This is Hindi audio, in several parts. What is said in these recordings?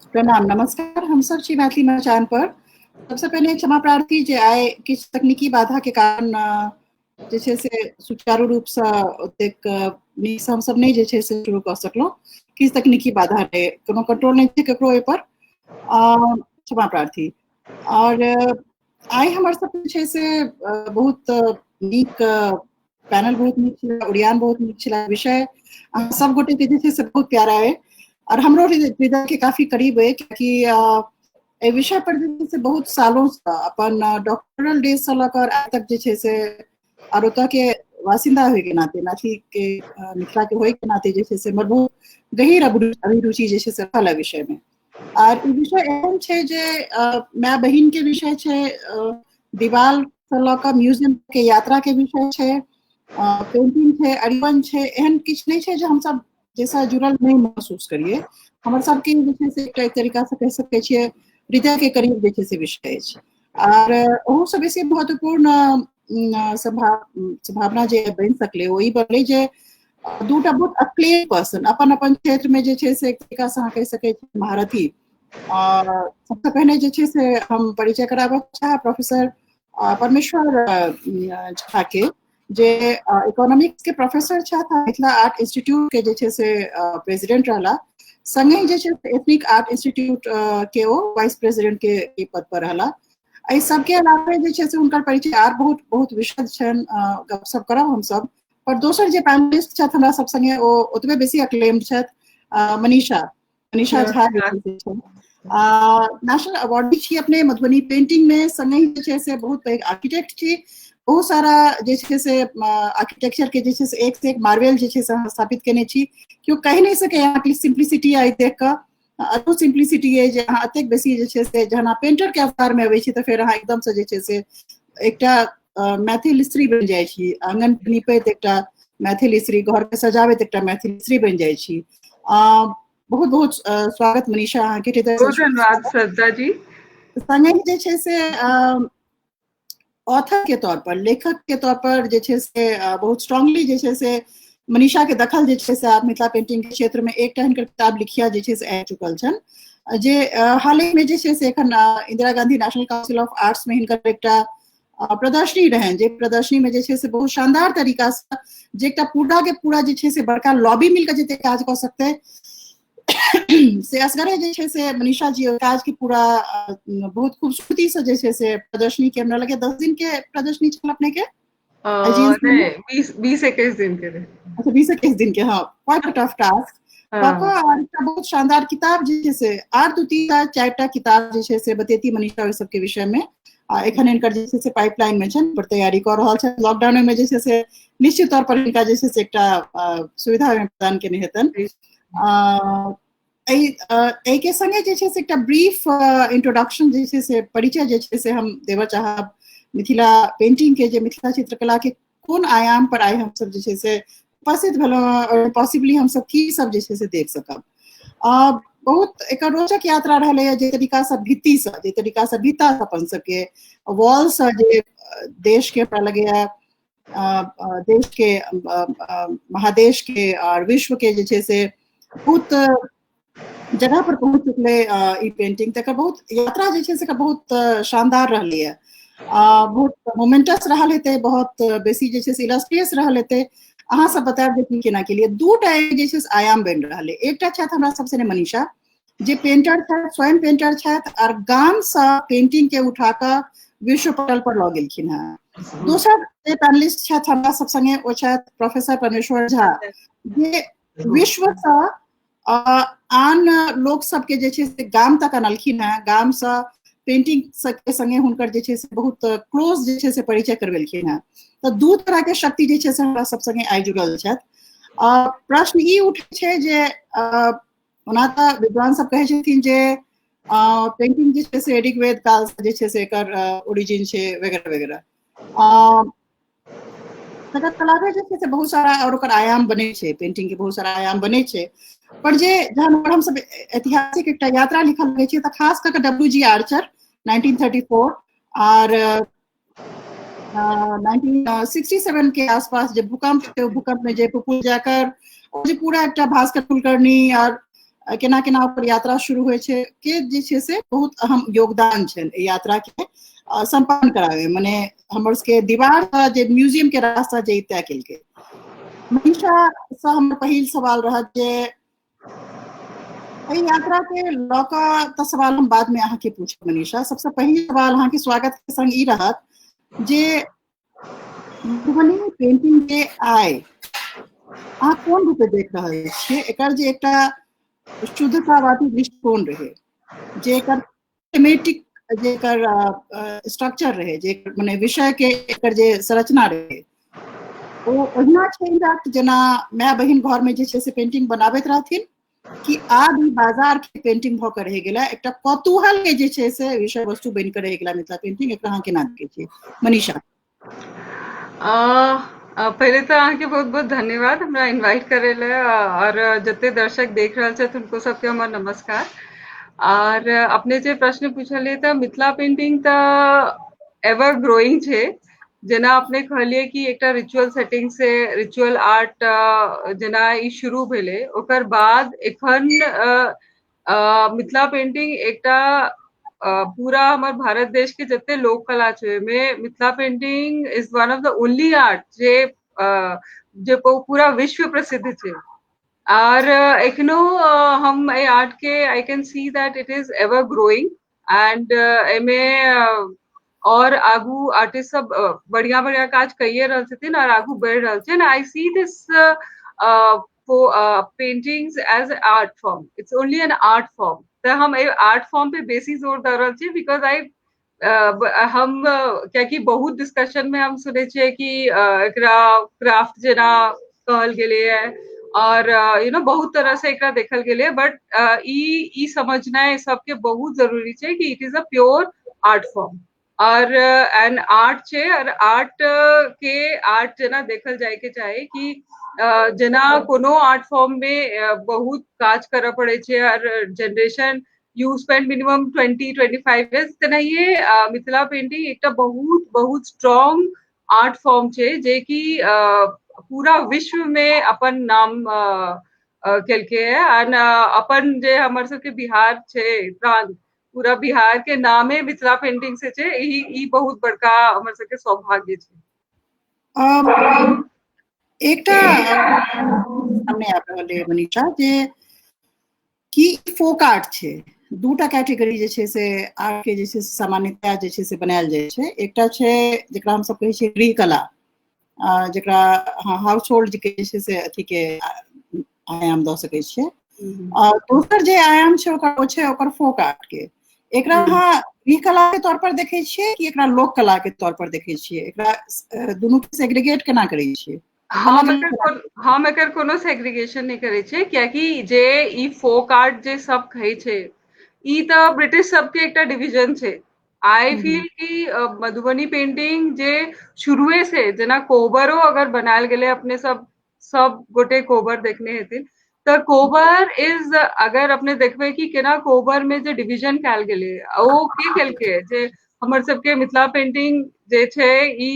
प्रणाम, नमस्कार। हम सब छी मैथिली मचान पर। सबसे पहले क्षमा प्रार्थी जे आइ किछु तकनीकी बाधा के कारण जे छै से सुचारू रूप से ओतेक नीक से हम सब नहीं जे छै से शुरू कर सकलहुँ। किछु तकनीकी बाधा रहे, कोनो कंट्रोल नहीं छै केकरो एहि पर। क्षमा प्रार्थी। और आइ हमर सब छै से बहुत नीक पैनल बहुत नीक छलै, उड़ियान बहुत नीक छलै, विषय सब गोटे के जे छै से बहुत प्यारा है और हमरो हृदय के काफी करीब है, क्योंकि एहि विषय पर जे छै से बहुत सालों से अपन डॉक्टरल डेज से लऽ आइ तक जे छै से और ओतऽ के वासिंदा होय के नाते, मैथिली के मिथिला के होय के नाते जे छै से हमर बहुत गहीर अभिरुचि जे छै से रहल है विषय में। और ई विषय एहन छै जे माय बहिन के विषय छै, दीवाल से लऽ म्यूजियम के यात्रा के विषय छै, पेंटिंग छै, अरिपन छै, एहन किछु नहीं छै जे हम सब जैसा जुड़ल नहीं महसूस करिए। हमर सबके जे छै से एक तरीका से कह सकै छियै हृदय के करीब जे छै से विषय अछि। और ओहू से बेसी महत्वपूर्ण संभावना जे बनि सकलै ओ ई बनलै जे दूटा बहुत अक्लेम पर्सन अपन अपन क्षेत्र में जे छै से एक तरीका से अहाँ कहि सकै छी महारथी। सबसे पहले जे छै से हम परिचय कराबऽ चाहब प्रोफेसर परमेश्वर झा के, जे इकोनॉमिक्स के प्रोफेसर छथि, मिथिला आर्ट इंस्टीट्यूट के जे छै से प्रेसिडेंट रहला, संगे जे छै एथनिक आर्ट इंस्टीट्यूट के ओ वाइस प्रेसिडेंट के पद पर रहला। एहि सबके अलावे जे छै से हुनकर परिचय आर बहुत बहुत विशद छनि, गपशप करब हम सब। पर दोसर जे पैनलिस्ट छथि हमरा सब संगे ओ ओतबे बेसी अक्लेम्ड छथि, मनीषा झा जे छै नेशनल अवार्डी छी अपने मधुबनी पेंटिंग में, संगे जे छै से बहुत पैघ आर्किटेक्ट छी। बहुत सारा जे छै से आर्किटेक्चर के जे छै से एक से एक मार्वेल जे छै से स्थापित केने छी। क्यों कहि नहीं सके यहाँ की सिंप्लिसिटी आई देख कऽ, अतो सिंप्लिसिटी है जे अहाँ अतेक बेसी जे छै से जहन पेंटर के अवतार में अबै छी तऽ फेर अहाँ एकदम से जे छै से एकटा मैथिल स्त्री बनि जाइ छी, आंगन नीपैत एकटा मैथिल स्त्री, घर के सजाबैत एकटा मैथिल स्त्री बनि जाइ छी। बहुत बहुत स्वागत मनीषा अहाँके हृदय से। धन्यवाद श्रद्धा जी। संगे जे छै से ऑथर के तौर पर, लेखक के तौर पर जे छै से बहुत स्ट्रांगली जे छै से मनीषा के दखल जे छै से आप मिथिला पेंटिंग के क्षेत्र में एकटा हिनकर किताब लिखिया जे छै से आबि चुकल छनि, जे हाल ही में जे छै से एखन Indira Gandhi national council of arts में हिनकर एकटा प्रदर्शनी रहनि, जे प्रदर्शनी में जे छै से बहुत शानदार तरीका से जे एकटा पूरा के पूरा जे छै से बड़का लॉबी मिलकर जते काज कऽ सकते से असगरे जे छै से मनीषा जी काज के पूरा बहुत खूबसूरती से जे छै से प्रदर्शनी के हमरा लगे 10 दिन के प्रदर्शनी छल अपने के, 20-21 दिन के रहे। अच्छा 20-21 दिन के, हाँ, क्वाइट अ टफ टास्क। बहुत शानदार किताब जे छै से आर 2-3 4टा किताब जे छै से बतेती मनीषा ओहि सबके विषय में। एखन हिनकर जे छै से पाइपलाइन में छनि, पर तैयारी कऽ रहल छथि। लॉकडाउन में जे छै से निश्चित तौर पर हिनका जे छै से एकटा सुविधा प्रदान केने हेतनि। एहि के संगे जे छै से एकटा ब्रीफ इंट्रोडक्शन जे छै से परिचय जे छै से हम देबऽ चाहब मिथिला पेंटिंग के, जे मिथिला चित्रकला के कोन आयाम पर आइ हम सब जे छै से उपस्थित भेलहुँ और पॉसिबली हम सब की सब जे छै से देख सकब। बहुत एक रोचक यात्रा रहलै है, जे तरीका से भित्ति से, जे तरीका से भीतर अपन सबके वॉल से जे देश के हमरा लगैया देश के महादेश के और विश्व के जे छै से बहुत जगह पर पहुंच चुकले ई पेंटिंग। तकर बहुत यात्रा जे छै से बहुत शानदार रहलै है, बहुत मोमेंटस रहल हेतै, बहुत बेसी जे छै से इलस्ट्रियस रहल हेतै। अहाँ सब बतायब जे की केना केलिए। दूटा जे छै से आयाम बनि रहल है। एकटा छथि हमरा सबसे ने मनीषा, जे पेंटर छथि, स्वयं पेंटर छथि और गाम से पेंटिंग के उठा कऽ विश्व पटल पर लऽ गेलखिन हैं। दोसर जे पैनलिस्ट छथि हमरा सब संगे ओ छथि प्रोफेसर परमेश्वर झा, जे विश्व से आन लोक सबके जे छै से गाम तक अनलखिन हैं, गाम से पेंटिंग के संगे हुनकर जे छै से बहुत क्लोज जे छै से परिचय करवेलखिन हैं। तो दू तरह के शक्ति जे छै से हमरा सब संगे आइ जुड़ल छथि। प्रश्न ई उठे छै जे ओना तऽ विद्वान सब कहै छथिन जे पेंटिंग जे छै से ऋग्वेद काल से जे छै से एकर ओरिजिन छै वगैरह वगैरह। तकर अलावे जे छै से बहुत सारा और ओकर आयाम बने छै, पेंटिंग के बहुत सारा आयाम बने छै। पर जे जहन हम सब ऐतिहासिक एकटा यात्रा लिखल रहै छै तऽ खास कऽ WG आर्चर 1934 और 1967 के आसपास जे भूकंप थे, भूकंप में जे पुपुल जाकर और जो पूरा एक भास्कर कुलकर्णी और केना केना ओकर यात्रा शुरू होइ छै के जे छै से बहुत अहम योगदान छनि एहि यात्रा के संपन्न करावे मने हमर सबके दीवार जे म्यूजियम के रास्ता जे तय केलकै। मनीषा से हमर पहिल सवाल रहत जे एहि यात्रा के लऽ कऽ तऽ सवाल हम बाद में अहाँके पूछब मनीषा, सबसे पहिल सवाल अहाँके स्वागत के संग ई रहत जे मधुबनी पेंटिंग के आइ अहाँ कोन रूपे देख रहल छियै, एकर जे एकटा शुद्धतावादी दृष्टिकोण रहे जे एकर थीमेटिक जे एकर स्ट्रक्चर रहे जे मने विषय के एकर जे संरचना रहे ओ ओहिना छै जेना माय बहिन घर में जे छै से पेंटिंग बनाबैत रहथिन कि आब ई बाजार के पेंटिंग भऽ कऽ रहि गेला एकटा कौतूहल के जे छै से विषय वस्तु बनि कऽ रहि गेला मिथिला पेंटिंग, एकरा अहाँ केना देखै छियै मनीषा? पहले तो अहाँके बहुत बहुत धन्यवाद हमरा इनवाइट करे ले और जते दर्शक देख रहल छथि उनको सबके हमर नमस्कार। और अपने जे प्रश्न पूछलिए तऽ मिथिला पेंटिंग तऽ एवर ग्रोइंग छै, जेना अपने कहलिए कि एकटा रिचुअल सेटिंग से रिचुअल आर्ट जेना ई शुरू भेलै ओकर बाद एखन मिथिला पेंटिंग एकटा पूरा हमारे भारत देश के जते लोक कला छै में Mithila painting is one of the only art जे पूरा विश्व प्रसिद्ध छै। और एखनो हम ए आर्ट के I can see that it is ever growing and एमे और आगू आर्टिस्ट सब बढ़िया बढ़िया काज कइए रहल छथिन और आगू बढ़ि रहल छै। I see this paintings as art form, it's only an art form. तो हम आर्ट फॉर्म पे बेसी जोर दऽ रहल छी बिकॉज हम कियाकि बहुत डिस्कशन में हम सुने छियै कि एकरा क्राफ्ट जेना कहल गेलै है और बहुत तरह से एकरा देखल गेलै है, बट ई समझनाइ सबके बहुत जरूरी छै कि it is a pure art form और एन आर्ट छै और आर्ट जेना देखल जाए के चाही कि जेना कोनो आर्ट फॉर्म में बहुत काज करऽ पड़े छै और generation you spend minimum 20-25 years, तेनाहिए मिथिला पेंटिंग एकटा बहुत बहुत स्ट्रॉन्ग आर्ट फॉर्म छै जे कि पूरा विश्व में अपन नाम केलकै है। और अपन जे हमर सबके बिहार छै प्रांत, पूरा बिहार के नामे मिथिला पेंटिंग से छै, ई बहुत बड़का हमर सबके सौभाग्य छै। एकटा सामने आबि रहल है मनीषा जे की फोक आर्ट छै, दूटा कैटेगरी जे छै से आर्ट के जे छै से सामान्यतया जे छै से बनायल जाइ छै, एकटा छै जेकरा हम सब कहै छियै गृह कला जेकरा हाउस होल्ड के जे छै से अथी के आयाम दऽ सकै छियै, और दोसर जे आयाम छै ओकर छै ओकर फोक आर्ट के। एकरा अहाँ गृह कला के तौर पर देखै छियै कि एकरा लोक कला के तौर पर देखै छियै, एकरा दुनू के सेग्रीगेट केना करै छियै? हम एकर कोनो सेग्रीगेशन नहीं करे छै कियाकि जे ई फोक आर्ट जे सब कहै छै ई तऽ ब्रिटिश सबके एकटा डिवीजन छै। आई फील कि मधुबनी पेंटिंग जे शुरुए से जेना कोबरो अगर बनायल गेले, अपने सब गोटे कोबर देखने हेथिन तऽ कोबर इज अगर अपने देखबे कि केना कोबर में जे डिवीजन कैल गेले ओ की केलकै जे हमर सबके मिथिला पेंटिंग जे छै ई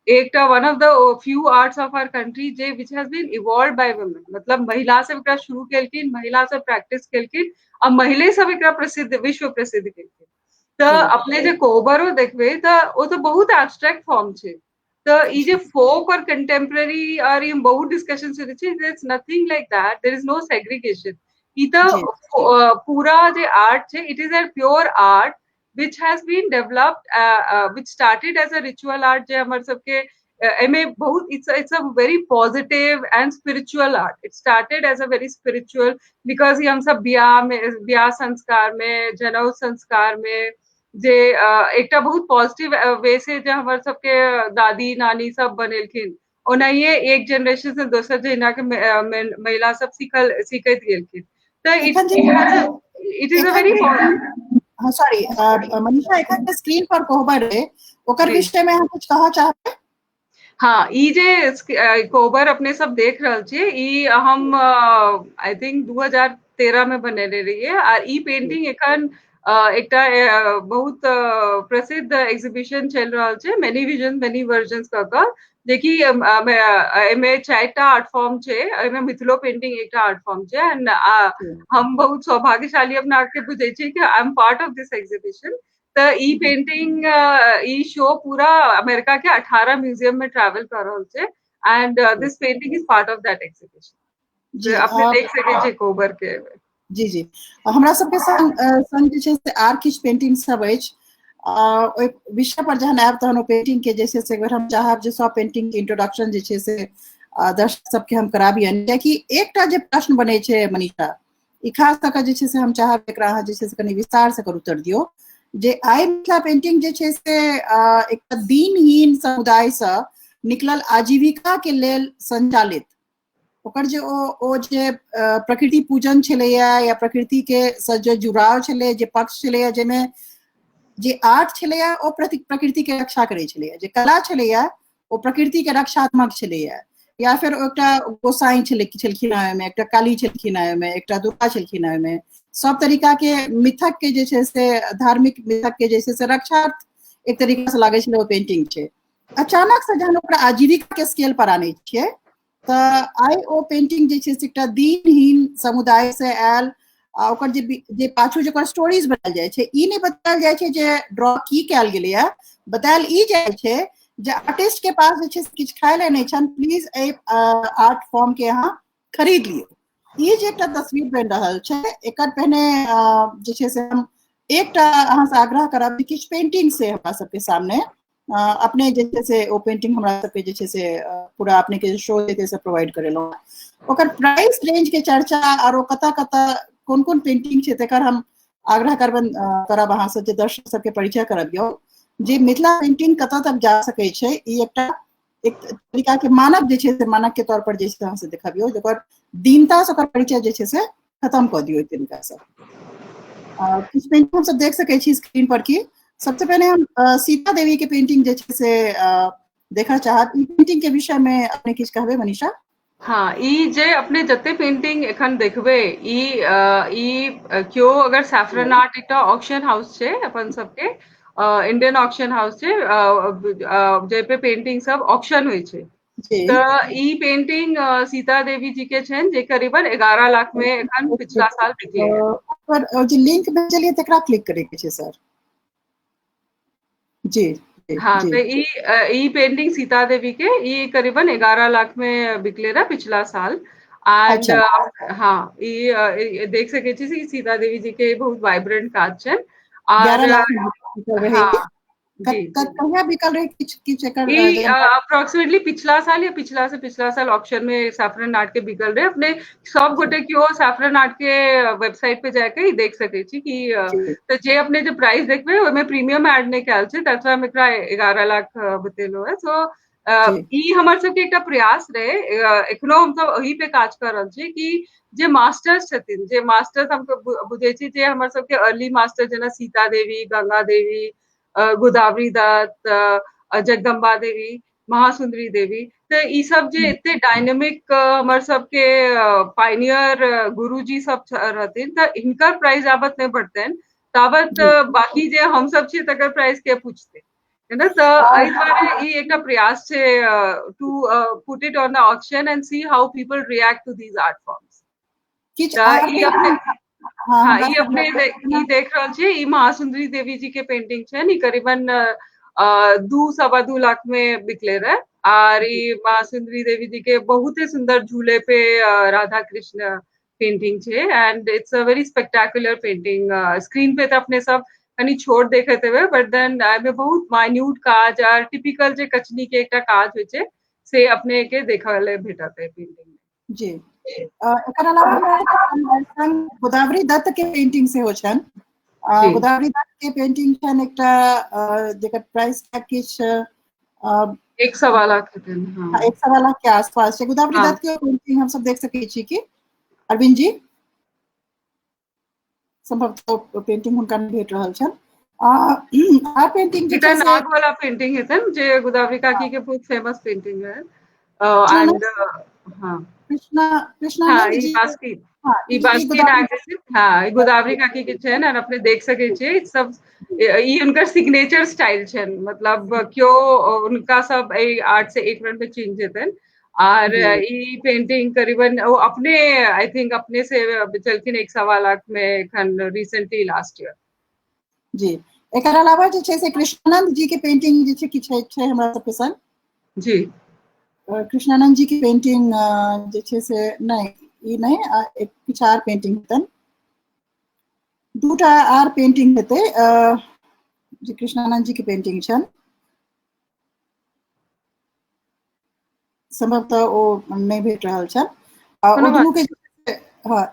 एकटा one of the few arts of our country जे which has been evolved by women, मतलब महिला सब एकरा शुरू केलखिन, महिला सब प्रैक्टिस केलखिन और महिले सब एकरा प्रसिद्ध विश्व प्रसिद्ध केलखिन। तो अपने जे कोबरो देखबे तो वो तो बहुत एब्स्ट्रैक्ट फॉर्म छै। तो ई जे फोक और कंटेम्पररी और ये बहुत डिस्कशन चलै छै, there is nothing like that, there is no segregation. ई तो पूरा जे आर्ट छै it is a pure art which has been developed which started as a ritual art je hamar sabke it's a very positive and spiritual art. It started as a very spiritual because हम सब ब्याह संस्कार में जनऊ संस्कार में जे एकटा बहुत पॉजिटिव वे से जे हमर सबके दादी नानी सब बनेलखिन ओनाहिए एक जनरेशन से दोसर जेना के महिला सब सीखैत गेलखिन। तो it is a very sorry Manisha एखन स्क्रीन पर कोहबर है ओकर विषय में हम कुछ कहना चाहते हैं? हाँ, ई जे कोबर अपने सब देख रहल छियै ई हम आई थिंक 2013 में बनेने रहिए और ई पेंटिंग एखन एकटा बहुत प्रसिद्ध एग्जीबिशन चल रहल छै, मेनी विजन मेनी वर्जन्स क देखी एमे 4टा आर्ट फॉर्म छे, एमे मिथिलो पेंटिंग एकटा आर्ट फॉर्म छे एंड हम बहुत सौभाग्यशाली अपना के बुझे छी कि I am part of this exhibition. त ई पेंटिंग ई शो पूरा अमेरिका के 18 म्यूजियम में ट्रैवल कर रहल छे and this painting is part of that exhibition. जी अपने देख सके छी कोबर के। जी जी हमरा सबके संग जे छै से आर किछु पेंटिंग सब अछि, ओहि विषय पर जहन आयब तहन ओ पेंटिंग के जे छै से एक बेर हम चाहब जे सब पेंटिंग के इंट्रोडक्शन जे छै से दर्शक सबके हम कराबियनि, कियाकि एकटा जे प्रश्न बनै छै मनीषा, ई खास कऽ जे छै से हम चाहब एकरा अहाँ जे छै से कनि विस्तार से एकर उत्तर दियौ जे आइ मिथिला पेंटिंग जे छै से एकटा दीनहीन समुदायसँ निकलल आजीविका के लेल संचालित ओकर जे ओ जे प्रकृति पूजन छलैया या प्रकृति के सँ जे जुड़ाव छलै, जे पक्ष छलैया जाहिमे जे आर्ट छलैया ओ प्रकृति के रक्षा करै छलैया, जे कला छलैया ओ प्रकृति के रक्षात्मक छलैया, या फिर एकटा गोसाई छलखिन ओहिमे, एकटा काली छलखिन ओहिमे, एकटा दुर्गा छलखिन ओहिमे, सब तरीका के मिथक के जे छै से धार्मिक मिथक के जे छै से रक्षार्थ एक तरीका से लागै छलै ओ पेंटिंग छै। अचानक से जहन ओकरा आजीविका के स्केल पर आनै छियै तऽ आइ ओ पेंटिंग जे छै से एकटा दीनहीन समुदाय से आयल, ओकर जे पाछू जेकर स्टोरीज बतायल जाइ छै, ई नहीं बतायल जाइ छै जे ड्रॉ की कयल गेलैया, बतायल ई जाइ छै जे आर्टिस्ट के पास जे छै से किछु खाय ले नहीं छन, प्लीज ए आर्ट फॉर्म के अहाँ खरीद लियो। ई जे एकटा तस्वीर बनि रहल छै, एकर पहिने जे छै से हम एकटा अहाँ से आग्रह करब कि किछु पेंटिंग से हमरा सबके सामने अपने जे छै से ओ पेंटिंग हमरा सबके जे छै से पूरा अपने के शो जे से प्रोवाइड करेलहुँ, ओकर प्राइस रेंज के चर्चा और कतऽ कतऽ कोन कोन पेंटिंग छै तेकर हम आग्रह करब अहाँ से जे दर्शक सबके परिचय करबियौ जे मिथिला पेंटिंग कतऽ तक जा सकै छै। ई एकटा एक तरीका के मानक जे छै से मानक के तौर पर जे छै अहाँ से देखाबियौ, जेकर दीनता से ओकर परिचय जे छै से खत्म कऽ दियौ एक तरीका से। किछु पेंटिंग हम सब देख सकै छी स्क्रीन पर की। सबसे पहले हम सीता देवी के पेंटिंग जे छै से देखा चाहब, ई पेंटिंग के विषय में अपने किछु कहबे मनीषा? हाँ, ई जे अपने जते पेंटिंग एखन देखबे ई क्यों अगर सैफरन आर्ट एकटा ऑक्शन हाउस छै अपन सबके, इंडियन ऑक्शन हाउस छै जे पे पेंटिंग सब ऑक्शन होइ छै। तो ई पेंटिंग सीता देवी जी के छन जे करीबन 11 लाख में एखन पिछला साल बिकले है। पर जे लिंक भेजलिए तकरा क्लिक करे के छै सर। जी हाँ, तो ई पेंटिंग सीता देवी के ई करीबन 11 लाख में बिकले रहा पिछला साल। एंड हाँ, ई देख सके छी सीता देवी जी के बहुत वाइब्रेंट काज छै। 11 लाख हाँ जी कहिया बिकल रहे किछ एकर अप्रोक्सीमेटली पिछला साल या पिछला से पिछला साल ऑक्शन में सैफरन आर्ट के बिकल रहे। अपने सब गोटे क्यों सैफरन आर्ट के वेबसाइट पे जाके ही देख सके छी कि तो जे अपने जो प्राइस देखबे ओमे प्रीमियम ऐड नहीं कैल छै, दैट्स व्हाई हम एकरा 11 लाख बतेलो है। सो ई हमर सबके एकटा प्रयास रहे, एखनो हम सब ओही पे काज कर रहल छी कि जे मास्टर्स छथिन, जे मास्टर्स हमको बुझे छी जे हमर सबके अर्ली मास्टर जेना सीता देवी, गंगा देवी, गोदावरी दत्त, जगदम्बा देवी, महासुंदरी देवी, तो ई सब जे इतने डायनेमिक हमर सबके पायनियर गुरुजी सब रहथिन, तो इनकर प्राइस आबत नहीं बढ़तन ताबत बाकी जे हम सब छी तकर प्राइस के पूछते है ना। तो एहि दुआरे ई एकटा प्रयास छै to put it on the auction and see how people react to these art forms. ई अपने हाँ, ई अपने ई देख रहल छी, ई महासुंदरी देवी जी के पेंटिंग छै, ई करीबन 2-2.25 लाख में बिकले रहे। और ई महासुंदरी देवी जी के बहुत ही सुंदर झूले पे राधा कृष्ण पेंटिंग छै and it's a very spectacular painting. Screen पे तो अपने सब कनी छोट देखते हुए, बट देन एमे बहुत माइन्यूट काज और टिपिकल जे कचनी के एकटा काज होय छै से अपने के देखा ले भेटत है पेंटिंग में। जी एकर अलावा गोदावरी दत्त के पेंटिंग से हो छन। गोदावरी दत्त के पेंटिंग छन एकटा जेकर प्राइस टैग किछ 1.25 लाख के। हाँ, 1.25 लाख के आसपास छै। गोदावरी दत्त के पेंटिंग हम सब देख सके छी कि अरविंद जी संभवतः पेंटिंग हुनका भेट रहल छन। आ पेंटिंग जे छै से नाग वाला पेंटिंग हेतन जे गोदावरी काकी के बहुत फेमस पेंटिंग है। एंड हाँ कृष्णानंद ई जी बास्की हाँ ई बास्की ना आगे हाँ गोदावरी काकी के छे ने अपने देख सके छे सब ई उनका सिग्नेचर स्टाइल छे मतलब क्यों उनका सब ए आर्ट से एक मिनट में चेंज जेतन और ई पेंटिंग करीबन वो अपने आई थिंक अपने से चलखिन 1.25 लाख में खन रिसेंटली लास्ट ईयर जी एकर अलावा जे छै से कृष्णानंद जी के पेंटिंग जे छै कि छै हमरा सबके संग जी कृष्णानंद जी की पेंटिंग जे छै से नहीं ई नहीं एक किछ आर पेंटिंग हेतन दूटा आर पेंटिंग हेतै जे कृष्णानंद जी के पेंटिंग छन संभवतः ओ नहीं भेट रहल छन ओ कोनो बात दुनू के हाँ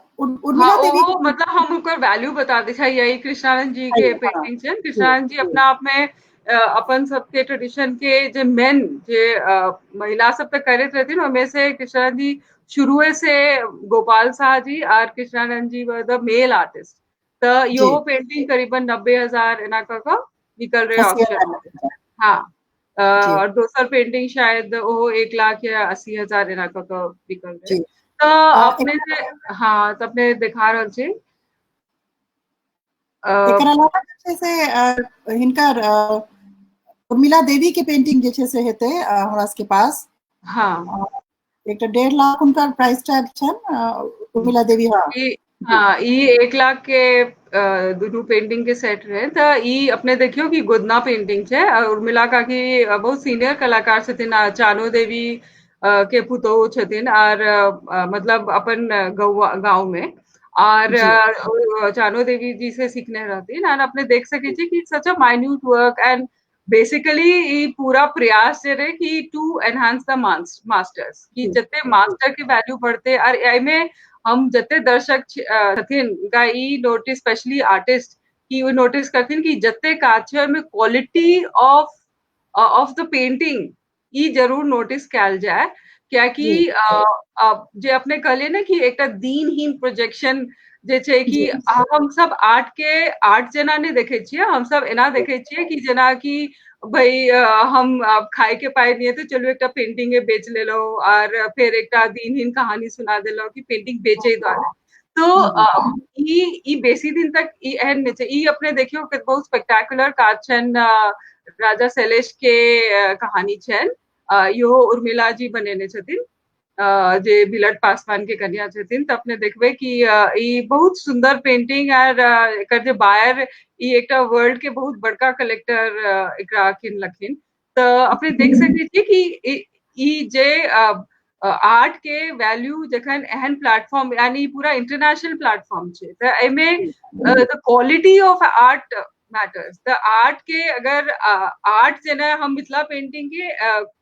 हाँ उर्मिला देवी ओहो मतलब हम ओकर वैल्यू बता दै छै यही कृष्णानंद जी के हाँ पेंटिंग छै कृष्णानंद जी अपना आप में अपन सबके ट्रेडिशन के जे मेन जे महिला सब पे करैत रहथिन ओमे से कृष्णानंद जी शुरुए से गोपाल शाह जी और कृष्णानंद जी वर द मेल आर्टिस्ट तो जी यो पेंटिंग करीबन 90,000 एना क निकल रहे 80,000 ऑक्शन हाँ जी और दोसर पेंटिंग शायद ओहो 1 लाख या 80,000 एना क निकल रहे जी तो एक, अपने जे हाँ तो अपने देखा रहल छी एकर अलावा जे छै से हिनकर उर्मिला देवी के पेंटिंग जे छै से हेतै हमरा सबके पास हाँ एकटा 1.5 लाख हुनकर प्राइस टैग छन उर्मिला देवी हाँ ई हाँ ई 1 लाख के दुनू पेंटिंग के सेट रहे तो ई अपने देखियो कि गोदना पेंटिंग छै और उर्मिला काकी बहुत सीनियर कलाकार छथिन चानो देवी के पुतोहु छथिन और मतलब अपन गांव में और जी चानो देवी जी से सीखने रहथिन और अपने देख सके छी कि सच अ माइन्यूट वर्क एंड बेसिकली ई पूरा प्रयास जे रहे कि टू एनहांस द मास्टर्स कि जी जते मास्टर के वैल्यू बढ़ते और एमे हम जते दर्शक छथिन उनका ई नोटिस स्पेशली आर्टिस्ट की वो नोटिस करथिन कि जते काज छै ओहिमे क्वालिटी ऑफ द पेंटिंग ई जरूर नोटिस कैल जाए कियाकि जी जे अपने कहलिए ना कि एकटा दीनहीन प्रोजेक्शन जे छै कि जी हम सब आर्ट जेना नहीं देखे छियै हम सब एना देखे छियै कि जेना कि भाई हम खाए के पाए नहीं तो चलो एक पेंटिंग बेच लेलो और फिर एक दीनहीन कहानी सुना देलो कि पेंटिंग बेचे द्वारा तो ई बेसी दिन तक ई एहन नहीं छै ई अपने देखियो कि बहुत स्पेक्टाकुलर काज छन राजा शैलेश के कहानी छन यो उर्मिला जी बनेने छथिन जे बिलट पासवान के कन्या छथिन तो अपने देखबे कि ई बहुत सुंदर पेंटिंग और एकर जे बायर ई एकटा वर्ल्ड के बहुत बड़का कलेक्टर एकरा किनलखिन तो अपने देख सकै छी कि ई जे आर्ट के वैल्यू जखन एहन प्लेटफॉर्म यानी पूरा इंटरनेशनल प्लेटफॉर्म छै तो एमे the quality of art matters the art के अगर आर्ट जेना हम मिथिला पेंटिंग के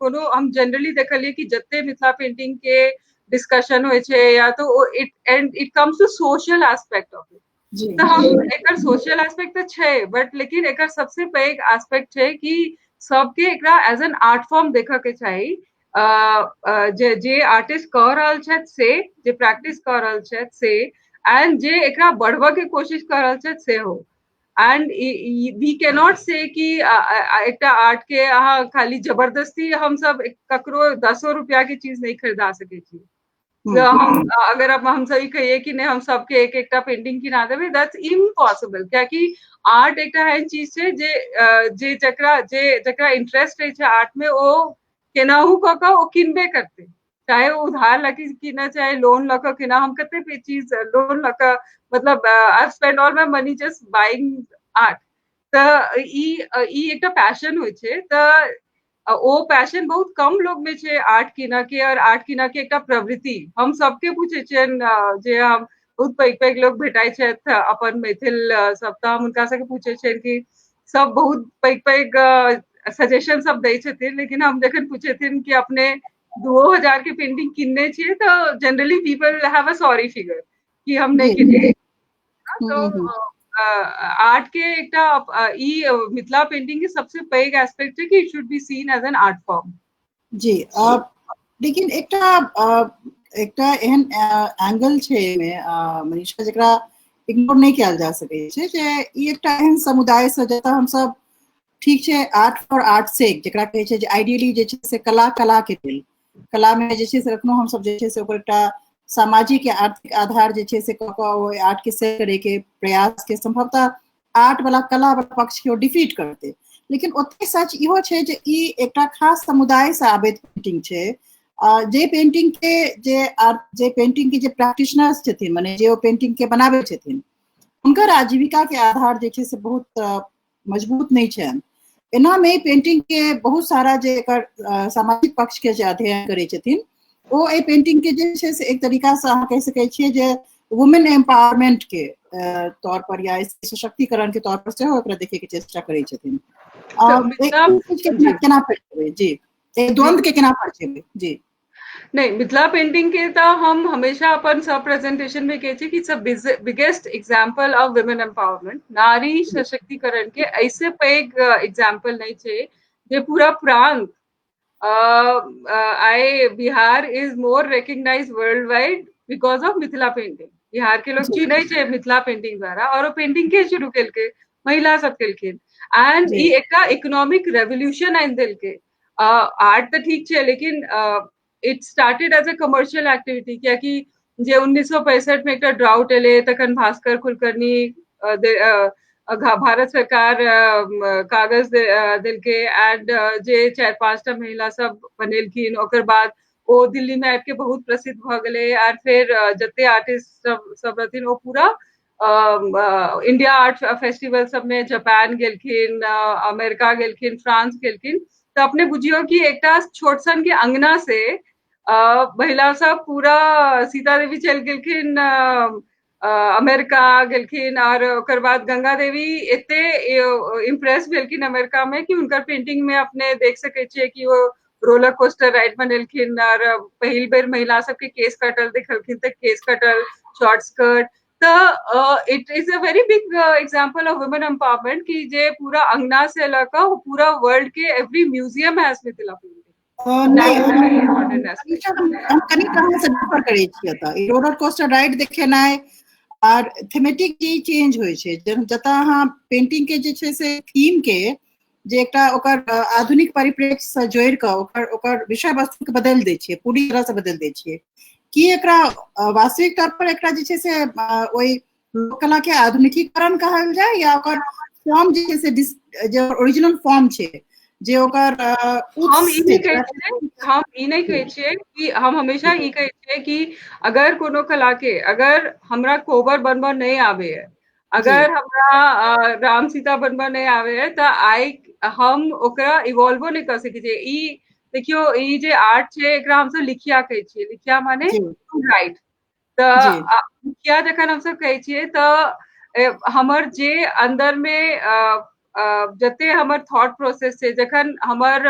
कोनो हम जनरली देखलिए कि जते मिथिला पेंटिंग के डिस्कशन होय छै या तो it comes to social aspect of it जी तो हम एकर सोशल एस्पेक्ट तो छै बट लेकिन एकर सबसे पैघ एस्पेक्ट छै कि सबके एकरा एज एन आर्ट फॉर्म देखऽ के चाही जे आर्टिस्ट कह रहल छथि से जे प्रैक्टिस कह रहल छथि से एंड जे एकरा बढ़बऽ के कोशिश कर रहल छथि से हो एंड वी कैन नॉट से कि एकटा आर्ट के अहाँ खाली जबरदस्ती हम सब ककरो 10 रुपया के चीज नहीं खरीदा सकै छी हम अगर अब हम सही कहिए कि नहीं हम सबके एक एकटा पेंटिंग किना देबै दैट्स इम्पॉसिबल कियाकि आर्ट एकटा एहन चीज छै जे जकरा इंटरेस्ट रहै छै आर्ट में ओ केनाहू कऽ कऽ ओ किनबे करतै चाहे वो उधार लऽ के किने चाहे लोन लऽ कऽ किना हम कते चीज लोन लऽ कऽ मतलब I spend all my money just buying art तऽ ई एकटा पैशन होइ छै तऽ ओ पैशन बहुत कम लोग में छै आर्ट कीनऽ के और आर्ट कीनऽ के एकटा प्रवृत्ति हम सबके पूछे छियनि जे हम बहुत पैघ पैघ लोग भेटाइ छथि अपन मैथिल सप्ताह हम हुनका सबके पूछे छियनि कि सब बहुत पैघ पैघ सजेशन सब दै छथिन लेकिन हम जखन पूछेथिन कि अपने 2,000 के पेंटिंग किनने छियै तो generally people have a sorry figure कि हम नहीं जी किनने तो हम्म आर्ट के एकटा ई मिथिला पेंटिंग के सबसे पैघ एस्पेक्ट है कि it should be seen as an art form जी लेकिन एकटा एहन एंगल छै एमे मनीषा जकरा इग्नोर नहीं किया जा सकै छै जे ई एकटा एहन समुदाय से जतऽ हम सब ठीक छै आर्ट फॉर आर्ट से जकरा कहै छै जे आइडियली जे छै से कला के लेल कला में जे छै से रखनो हम सब जे छै से ओकर एकटा सामाजिक या आर्थिक आधार जे छै से आर्ट के से करे के प्रयास के संभवतः आर्ट वाला कला वाला पक्ष के डिफीट करते। लेकिन ओते सच इहो छै जे ई एकटा खास समुदाय से आबैत पेंटिंग छै, जे पेंटिंग के जे प्रैक्टिशनर्स छथिन, माने जे ओ पेंटिंग के बनाबै छथिन, हुनकर आजीविका के आधार जे छै से बहुत मजबूत नहीं छनि। एना में पेंटिंग के बहुत सारा जे एकर सामाजिक पक्ष के जे अध्ययन करै छथिन, ओ ए पेंटिंग के जे छै से एक तरीका से अहाँ कह सकै छियै जे वुमेन एम्पावरमेंट के तौर पर या सशक्तिकरण के तौर पर सेहो एकरा देखे के चेष्टा करै छथिन। केना पढ़ेबै जी, द्वंद्व के केना पढ़ेबै जी? नहीं, मिथिला पेंटिंग के तो हम हमेशा अपन सब प्रेजेंटेशन में कहते हैं कि it's a biggest example of women empowerment, नारी सशक्तिकरण के ऐसे पैग एग्जांपल नहीं छे जे पूरा प्रांत Bihar is more recognised worldwide because of Mithila painting. Bihar के लोग चिन्है छे मिथिला पेंटिंग द्वारा, और वो पेंटिंग के शुरू केलकै, महिला सब केलखिन, एंड ई एकटा इकोनॉमिक रेवोल्यूशन आनि देलकै। आर्ट तो ठीक छे, लेकिन it started as a commercial activity, क्याकि जे 1965 में एकटा ड्राउट एले तखन भास्कर कुलकर्णी भारत सरकार कागज देलकै, एंड जे 4-5टा महिला सब बनेलखिन, ओकर बाद ओ दिल्ली में आबि के बहुत प्रसिद्ध भ गेलै, और फिर जते आर्टिस्ट सब रहथिन ओ पूरा इंडिया आर्ट फेस्टिवल सब में जापान गेलखिन, अमेरिका गेलखिन, फ्रांस गेलखिन। तो अपने बुझियो कि एकटा छोट सन के अंगना से महिला सब पूरा सीता देवी चल गेलखिन अमेरिका गेलखिन, और ओकर बाद गंगा देवी एते इम्प्रेस भेलखिन अमेरिका में कि उनकर पेंटिंग में अपने देख सकै छियै कि वो रोलर कोस्टर राइड बनेलखिन, और पहिल बेर महिला सबके केस कटल देखलखिन, तो केस कटल, शॉर्ट स्कर्ट। तो it is a very big example of women empowerment कि जे पूरा अंगना से लगा पूरा वर्ल्ड के every museum has Mithila painting. हम कनी कहाँ से डिफर करै छियै तऽ रोलर कोस्टर राइड देखेनाइ और थीमेटिक जे चेंज होइ छै, जतऽ अहाँ पेंटिंग के जे छै से थीम के जे एकटा ओकर आधुनिक परिप्रेक्ष्य से जोड़ि कऽ ओकर विषय वस्तु के बदलि दै छियै, पूरी तरह से बदलि दै छियै, कि एकरा वास्तविक तौर पर एकरा जे छै से ओहि लोककला के आधुनिकीकरण कहल जाय, या ओकर फॉर्म जे छै से जे ओरिजिनल फॉर्म छै, जे ओकर हम ई नहीं कहै छियै कि हम हमेशा ई कहै छियै कि अगर कोनो कला के अगर हमरा कोबर बनबऽ नहीं आवे है, अगर हमरा राम सीता बनबऽ नहीं आवे है, तो आइ हम ओकरा इवॉल्वो नहीं कर सकै छियै। ई देखियो, ई जे आर्ट छै एकरा हम सब लिखिया कहै छियै, लिखिया माने टू राइट। तो लिखिया जखन हम सब कहै छियै तो हमर जे अंदर में जते हमर थॉट प्रोसेस छै, जखन हमर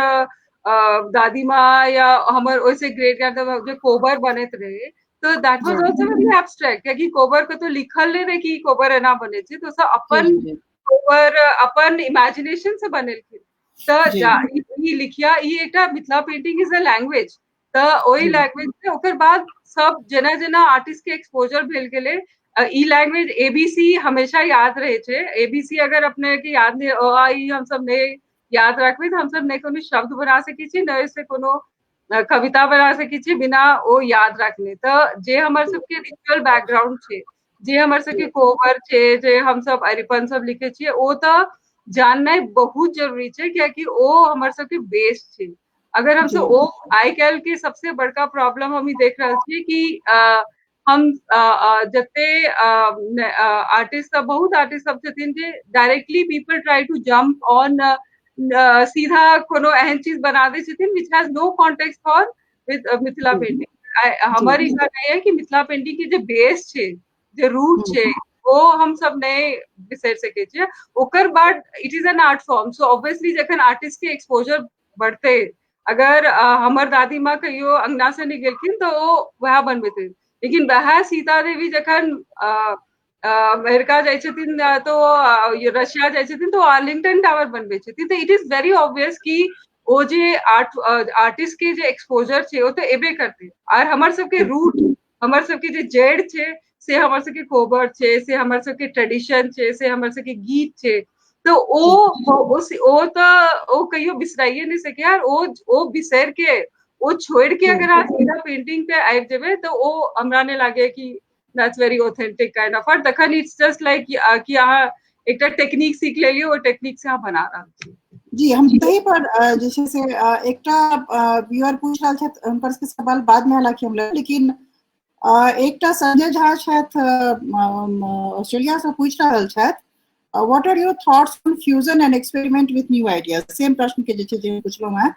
दादी माँ या हमर ओइसे ग्रेट ग्रैंडमदर जे कोबर बनैत रहे, तो that was also very abstract, क्योंकि कोबर के तो लिखल नहीं रहे कि कोबर एना बने छै, तो सब अपन कोबर अपन इमेजिनेशन से बनेलखिन। तो ई लिखिया ई एकटा Mithila painting is a language, तो ओई लैंग्वेज से ओकर बाद सब जेना जेना आर्टिस्ट के एक्सपोजर भेल गेलै, ई लैंग्वेज एबीसी हमेशा याद रहे छै। एबीसी अगर अपने के याद नहीं, अ आ ई हम सब नहीं याद रखबै तो हम सब नहीं कोनो शब्द बना सकै छी, नहीं से कोनो कविता बना सकै छी बिना ओ याद रखने। तो जे हमर सबके रिचुअल बैकग्राउंड छै, जे हमर सबके कोबर छै, जे हम सब अरिपन सब लिखे छियै, ओ तो जाननाइ बहुत जरूरी छै, कियाकि ओ हमर सबके बेस छै। अगर हम सब ओ आइ काल्हि के सबसे बड़का प्रॉब्लम हम ई देख रहल छियै कि हम जते आर्टिस्ट सब, बहुत आर्टिस्ट सब छथिन जे directly people try to jump on, सीधा कोनो एहन चीज बना दै छथिन which has no context for Mithila painting. हमर ई कहना है कि मिथिला पेंटिंग के जे बेस छै, जे रूट छै, वो हम सब नहीं बिसरि सकै छियै। ओकर बाद it is an art form, so obviously जखन आर्टिस्ट के एक्सपोजर बढ़ते, अगर हमर दादी माँ कहियो अंगना से नहीं गेलखिन तो वो वह बनबेते, लेकिन वह सीता देवी जखन अमेरिका जाइ छथिन तो रशिया जाइ छथिन तो आर्लिंगटन टावर बनबै छथिन। तो इट इज वेरी ऑब्वियस कि ओ जे आर्टिस्ट के जे एक्सपोजर छै ओ तो एबे करते, और हमर सबके रूट, हमर सबके जे जड़ छै से हमर सबके कोबर छै, से हमर सबके ट्रेडिशन छै, से हमर सबके गीत छै। तो ओ तो ओ कहियो बिसराइए नहीं सके, और ओ बिसर के वो छोड़ के अगर आप सीधा पेंटिंग पे आबि जेबे तो वो हमरा ने लागे कि that's very authentic kind of art, तखन इट्स जस्ट लाइक कि अहाँ एकटा टेक्निक सीख लेलिए, वो टेक्निक से अहाँ बना रहल छी। जी हम तही पर जे छै से एकटा व्यूअर पूछ रहल छथि, हुनकर सबके सवाल बाद में हालांकि हम लेब, लेकिन एकटा संजय झा छथि ऑस्ट्रेलिया से पूछ रहल छथि, what are your thoughts on fusion and experiment with new ideas. Same प्रश्न के जे छै जे पुछलहुं हैं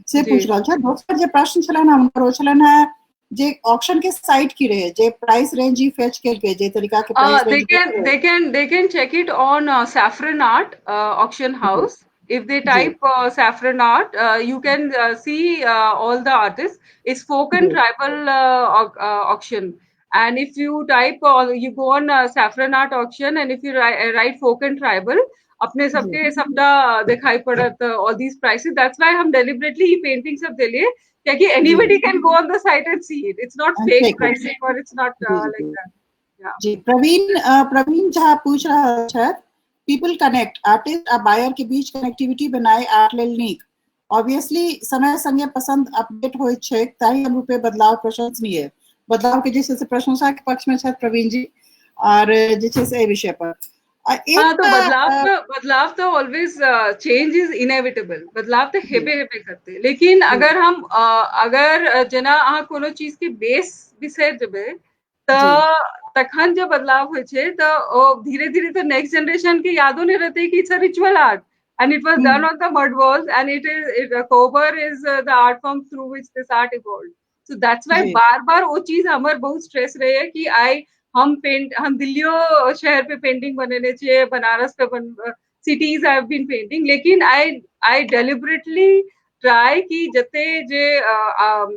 से पूछ रहल छथि। दोसर जे प्रश्न छलनि हैं हुनकर ओ छलनि हैं जे ऑक्शन के साइट की रहे, जे प्राइस रेंज ही फेच केलकै, जे तरीका के price range they can check it on Saffron Art auction house. If they type Saffron Art, you can see all the artists. It's folk and tribal auction. And if you type, you go on Saffron Art auction, and if you write folk and tribal, अपने सबके सबटा दिखाई पड़त all these prices. That's why हम deliberately ये painting सब दिले, क्योंकि anybody can go on the site and see it. It's not fake pricing or it's not like that. जी प्रवीण झा पूछ रहा है, पीपल कनेक्ट आर्टिस्ट आ बायर के बीच कनेक्टिविटी बनाए आर्ट लेल नीक। ऑब्वियसली समय संगे पसंद अपडेट होइत छै, ताहि अनुरूपे बदलाव प्रशंसनीय। बदलाव के जैसे से प्रशंसा के पक्ष में छथि प्रवीण जी, और जे छै से एहि विषय पर तो बदलाव तो ऑलवेज चेंज इज इनएविटेबल, बदलाव तो हेबे करते। लेकिन अगर हम अगर जेना अहाँ कोनो चीज के बेस बिसरि जेबै तखन जब बदलाव होइ छै तो धीरे धीरे तो नेक्स्ट जनरेशन के यादो नहीं रहते कि it's a ritual art and it was done on the mud walls, and Kobar is the art form through which this art evolved. So that's why बार-बार वो चीज हमर बहुत स्ट्रेस रहे है कि हम दिल्लियो शहर पे पेंटिंग बनेने चाहिए, बनारस पे cities I have been painting, लेकिन आई डेलिबरेटली ट्राई कि जते जे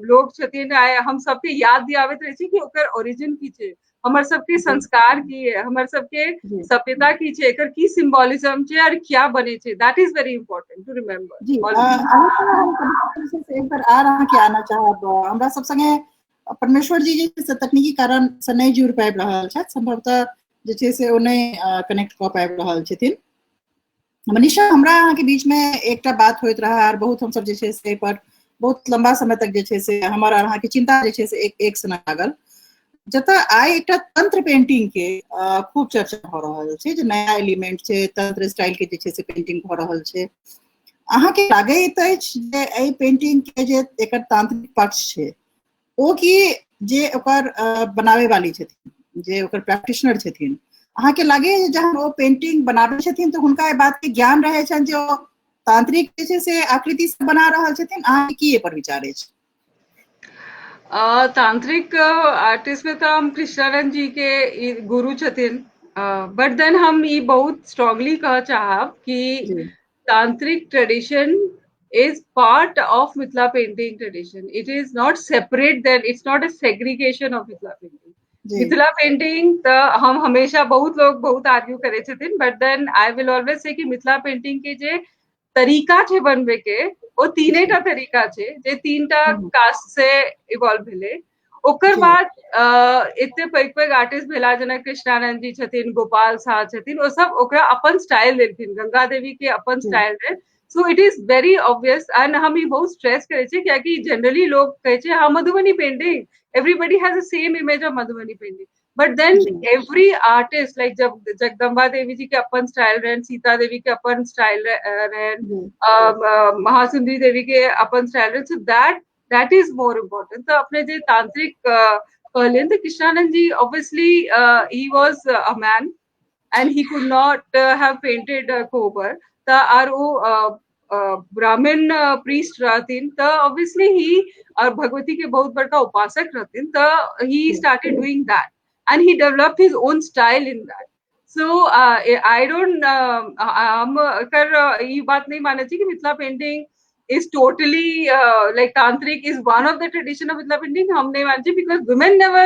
लोग छथिन हम सबके याद दियाबैत रहे छी कि ओकर ओरिजिन की छै, हमर सबके संस्कार की है, हमर सबके सभ्यता की छै, एकर की सिंबोलिज्म छै और क्या बने छै, that is very important to remember. जी एक बार आ रहा के आना चाहब, हमरा सब संगे परमेश्वर जी जे तकनीकी कारण से नहीं जुड़ पाबि रहल छथि, संभवतः जे छै से ओ नहीं कनेक्ट कऽ पाबि रहल छथिन। मनीषा, हमरा अहाँ के बीच में एकटा बात होइत रहा, और बहुत हम सब जे छै से पर बहुत लंबा समय तक जे छै से हमर अहाँ के चिंता जे छै से एक सना लागल, जतऽ आइ एकटा तंत्र पेंटिंग के खूब चर्चा भऽ रहल छै, जे नया एलिमेंट छै, तंत्र स्टाइल के जे छै से पेंटिंग भऽ रहल छै। अहाँ के लागैत अछि जे एहि पेंटिंग के जे एकर तांत्रिक पक्ष छै ओ कि जे ओकर बनावे वाली छथिन, जे ओकर प्रैक्टिशनर छथिन, अहाँ के लागे जहन ओ पेंटिंग बनाबै छथिन तो हुनका ए बात के ज्ञान रहे छनि जे ओ तांत्रिक जे छै से आकृति से बना रहल छथिन? अहाँ के की ए पर विचार अछि? तांत्रिक आर्टिस्ट में तो हम कृष्णानंद जी के गुरु छथिन, बट देन हम ये बहुत स्ट्रांगली कह चाहब कि तांत्रिक tradition is part of Mithila painting tradition. It is not separate, that it's not a segregation of Mithila painting. Mithila painting तो हम हमेशा बहुत लोग बहुत आर्ग्यू करे छथिन, but then I will always say कि Mithila painting के जे तरीका छै बनबे के ओ तीनेटा तरीका छै, जे तीनटा कास्ट से इवॉल्व भेले। ओकर बाद एते पैघ आर्टिस्ट भेला जेना कृष्णानंद जी छथिन, गोपाल शाह छथिन, ओ सब ओकरा अपन स्टाइल देलखिन, गंगा देवी के अपन स्टाइल रहे। So it is very obvious, and हम ई बहुत स्ट्रेस करे छे क्योंकि जनरली लोग कहे छे हाँ Madhubani painting, everybody has the same image of Madhubani painting, but then every artist, like जब जगदम्बा देवी जी के अपन स्टाइल रहन, सीता देवी के अपन स्टाइल रहन, महासुंदरी देवी के अपन स्टाइल रहन, so that is more important. तो अपने जे तांत्रिक कहलें तो कृष्णानंद जी obviously he was a man and he could not have painted Kobar. और वो ब्राह्मण प्रीस्ट रहथिन, तो ऑब्वियसली ही और भगवती के बहुत बड़का उपासक रहथिन, तो he started doing that and he developed his own style in that. So I don't हम कर ये बात नहीं माने कि Mithila painting is totally like tantric is one of the tradition of Mithila painting, हम नहीं मानते, because women never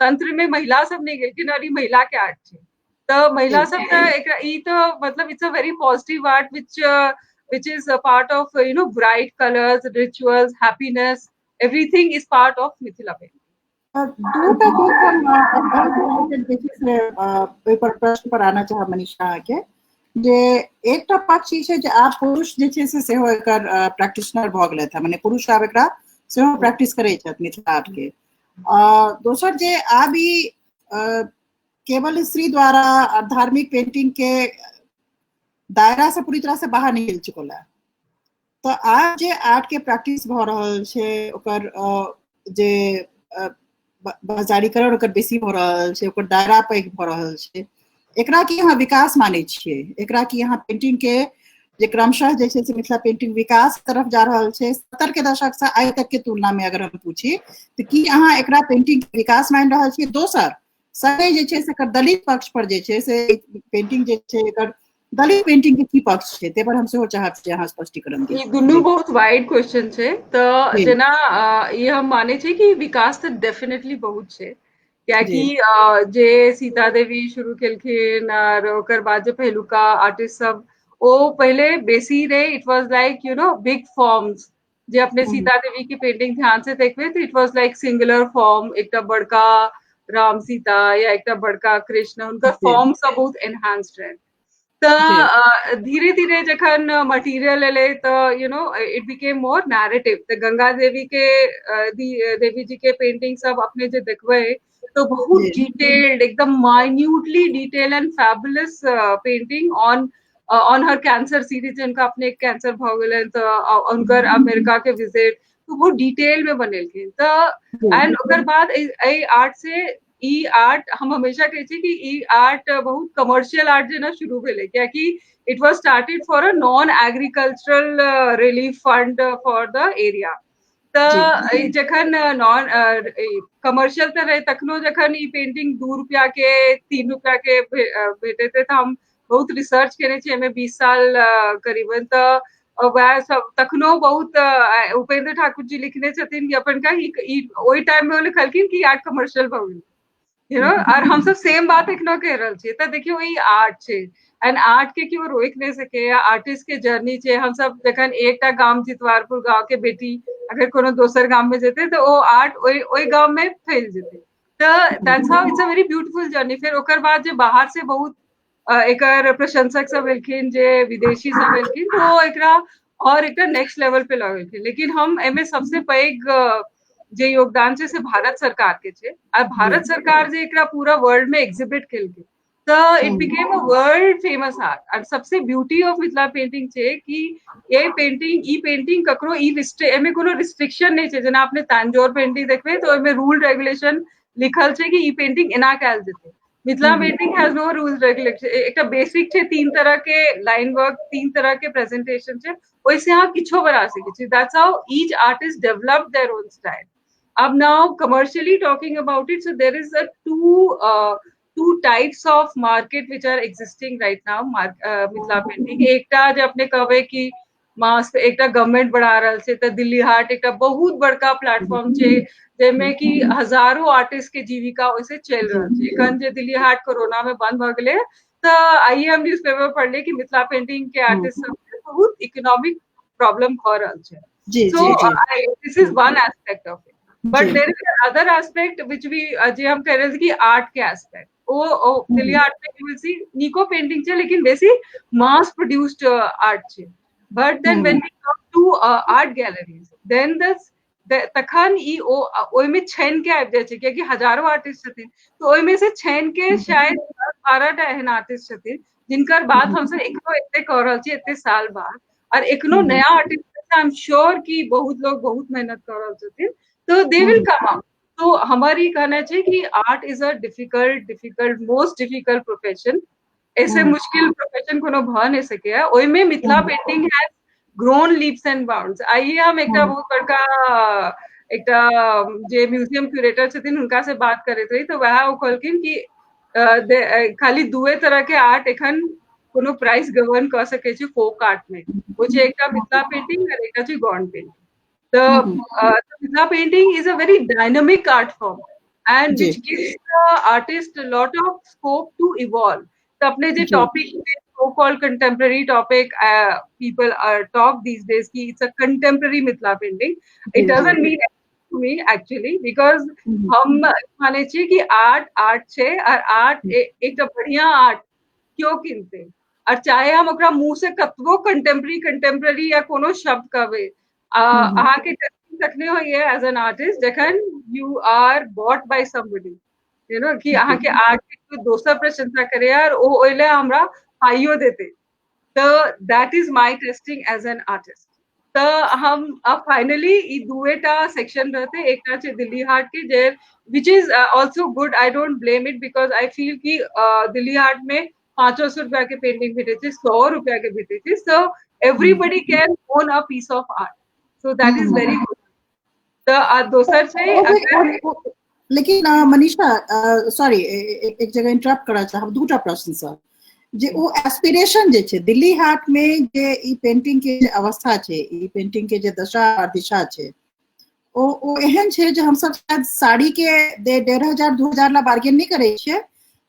तंत्र में महिला सब नहीं गई, नारी महिला के आर्ट छे, तो महिला सब का एक तो मतलब it's a very positive art which is a part of bright colors, rituals, happiness, everything is part of Mithila painting. Paper प्रश्न पर आना चाह मनीषा के जे एकटा पक्ष छै जे आप पुरुष जे छै से सेहो एकर प्रैक्टिशनर भ गेलै था, माने पुरुष आब एकरा सेहो प्रैक्टिस करै छथि मिथिला आर्ट के। दोसर जे आब ई केवल स्त्री द्वारा धार्मिक पेंटिंग के दायरा से पूरी तरह से बाहर निकल चुकल है, तो आज जे आर्ट के प्रैक्टिस भ रहल छै ओकर जे बाजारीकरण ओकर बेसी भ रहल छै, ओकर दायरा पैघ भ रहल छै, एकरा की अहाँ विकास मानै छियै? एकरा की अहाँ पेंटिंग के जे क्रमशः जे छै से मिथिला पेंटिंग विकास तरफ जा रहल छै 70 के दशक से आइ तक के तुलना में अगर हम पूछी तो की अहाँ एकरा पेंटिंग के विकास मानि रहल छियै? दोसर संगे जे छै से एकर दलित पक्ष पर जे छै से पेंटिंग जे छै एकर दलित पेंटिंग के की पक्ष छै ते पर हम सेहो चाहब जे अहाँ स्पष्टीकरण दिअ। ई दुनू बहुत वाइड क्वेश्चन छै, तऽ जेना ये हम माने छै कि विकास तऽ डेफिनेटली बहुत छै, कियाकि जे सीता देवी शुरू केलखिन और ओकर बाद जे पहिलुका आर्टिस्ट सब ओ पहले बेसी रहे, it was like you know big forms, जे अपने सीता देवी की पेंटिंग ध्यान से देखबे तो it was like singular form, एकटा बड़का राम सीता या एकटा बड़का कृष्ण, उनका फॉर्म सब बहुत एनहांस्ड रहे। तो धीरे धीरे जखन मटेरियल एले तो you know it became more narrative. तो गंगा देवी के देवी जी के पेंटिंग सब अपने जे देखबे तो बहुत डिटेल्ड, एकदम minutely detail and fabulous painting on her cancer series, जिनका अपने एक कैंसर भ गेलन तो उनकर अमेरिका के विजिट, तो बहुत डिटेल में बनेलखिन। तो एंड ओकर बाद ए आर्ट से ई आर्ट हम हमेशा कहै छी कि ई आर्ट बहुत कमर्शियल आर्ट जेना शुरू भेलै, कियाकि it was started for a non agricultural relief fund for the area. तऽ जखन नॉन कमर्शियल तऽ रहे, तखनो जखन ई पेंटिंग 2 रुपया के 3 रुपया के भेटे थे, तऽ हम बहुत रिसर्च केने छी एमे 20 साल करीबन। तऽ वएह सब तखनो बहुत उपेंद्र ठाकुर जी लिखने छथिन कि अपन का ओहि टाइम में लिखलखिन कि आर्ट कमर्शियल भ गेलै, यू नो, और हम सब सेम बात एखनो कह रहल छियै। तऽ देखियो ई आर्ट छै एंड आर्ट के केओ रोक नहीं सके, आर्टिस्ट के जर्नी छै। हम सब जखन एकटा गाम जितवारपुर गांव के बेटी अगर कोनो दोसर गाम में जेते तो ओ आर्ट ओई गांव में फैल जेते। तो that's how it's a very beautiful journey. फिर ओकर बाद जे बाहर से बहुत एकर प्रशंसक सब एलखिन, जे विदेशी सब एलखिन, तो एकरा और एकटा नेक्स्ट लेवल पे लऽ गेलखिन। लेकिन हम एमे सबसे पैघ जे योगदान छै से भारत सरकार के छै, और भारत सरकार जे एकरा पूरा वर्ल्ड में एग्जिबिट केलकै, तो it became a world famous art. और सबसे ब्यूटी ऑफ मिथिला पेंटिंग छै कि ई पेंटिंग ककरो एमे कोनो रिस्ट्रिक्शन नहीं छै। जेना अपने तांजोर पेंटिंग देखबे तो ओमे रूल रेगुलेशन लिखल छै कि ई पेंटिंग एना कैल जेतै। Mithila painting has no rules regulation. एकटा बेसिक छै, 3 तरह के लाइन वर्क, 3 तरह के प्रेजेंटेशन छै, ओइसे अहाँ किछो बना सकै छी। That's how each artist developed their own style. अब now commercially talking about it, so there is a two types of market which are existing right now Mithila painting. एकटा जे अपने कहबे कि मास पे एकटा गवर्नमेंट बढ़ा रहल छै, तो दिल्ली हाट एकटा बहुत बड़का प्लेटफॉर्म छै, जेमे कि हजारों आर्टिस्ट के जीविका ओइसे चल रहल छै। एखन जे दिल्ली हाट कोरोना में बंद भ गेलै, तो आइए हम न्यूज़पेपर पढ़ले कि मिथिला पेंटिंग के आर्टिस्ट सब बहुत इकोनॉमिक प्रॉब्लम भ रहल छै। So this is one aspect of it. But there is another aspect which we जे हम कह रहे थे कि आर्ट के एस्पेक्ट, वो दिल्ली आर्ट में you will see निको पेंटिंग छै, लेकिन बेसी मास प्रोड्यूस्ड आर्ट छै। But then when we come to art galleries, then तखन ई ओइमे छानि के आबि जाइ छै, कियाकि हजारों आर्टिस्ट छथिन, तो ओइमे से छानि के शायद 12 टा एहन आर्टिस्ट छथिन जिनकर बात हमसब एखनो एते कह रहल छी, एते साल बाद। और एखनो नया आर्टिस्ट आई एम श्योर कि बहुत लोग बहुत मेहनत कर रहल छथिन, तो दे विल कम अप। तो हमारी कहना है कि art is a difficult most difficult profession. ऐसे मुश्किल प्रोफेशन कोनो भ नहीं सके। ओइमे Mithila painting has grown leaps and bounds. आइए हम एकटा बहुत बड़का एकटा जे म्यूजियम क्यूरेटर छथिन हुनका से बात करैत रही, तो वह ओ कहलखिन कि खाली 2 तरह के आर्ट एखन कोनो प्राइस गवर्न कर सके छै फोक आर्ट में, वो छै एकटा मिथिला पेंटिंग और एकटा छै gone painting. The Mithila painting is a very dynamic art form and which gives the artist a lot of scope to evolve. तो अपने जो topic so-called contemporary topic people talk these days कि it's a contemporary Mithila painting. It doesn't mean to me actually, because हम माने छी कि आर्ट छै, और आर्ट एक बढ़िया आर्ट क्यों किनते, और चाहे हम ओकरा मुंह से कतबो कंटेम्प्रेरी या कोनो शब्द कहबे, अहाँ के रखने हो ये एज एन आर्टिस्ट जखन you are bought by somebody you know कि अहाँ के आर्ट के दोसर प्रशंसा करे यार ओ ओइले हमरा पाइयो देते तो that is my testing as an artist तो हम अब फाइनली ई दुएटा सेक्शन रहते एकटा छे दिल्ली हाट के जे which is also good. I don't blame it because I feel कि दिल्ली हाट में 500 रुपया के पेंटिंग भेटे थे 100 रुपया के भेटे थे so everybody can own a piece of art so that is very good. तो दोसर छे अगर लेकिन मनीषा सॉरी एक जगह इंटरप्ट करा चाहब दूटा प्रश्न सर जे ओ एस्पिरेशन जे छे दिल्ली हाट में जे ई पेंटिंग के जे अवस्था छे ई पेंटिंग के जे दशा और दिशा छे ओ एहन छे जे हम सब शायद साड़ी के 1500 2000 ला बार्गेन नहीं करे छे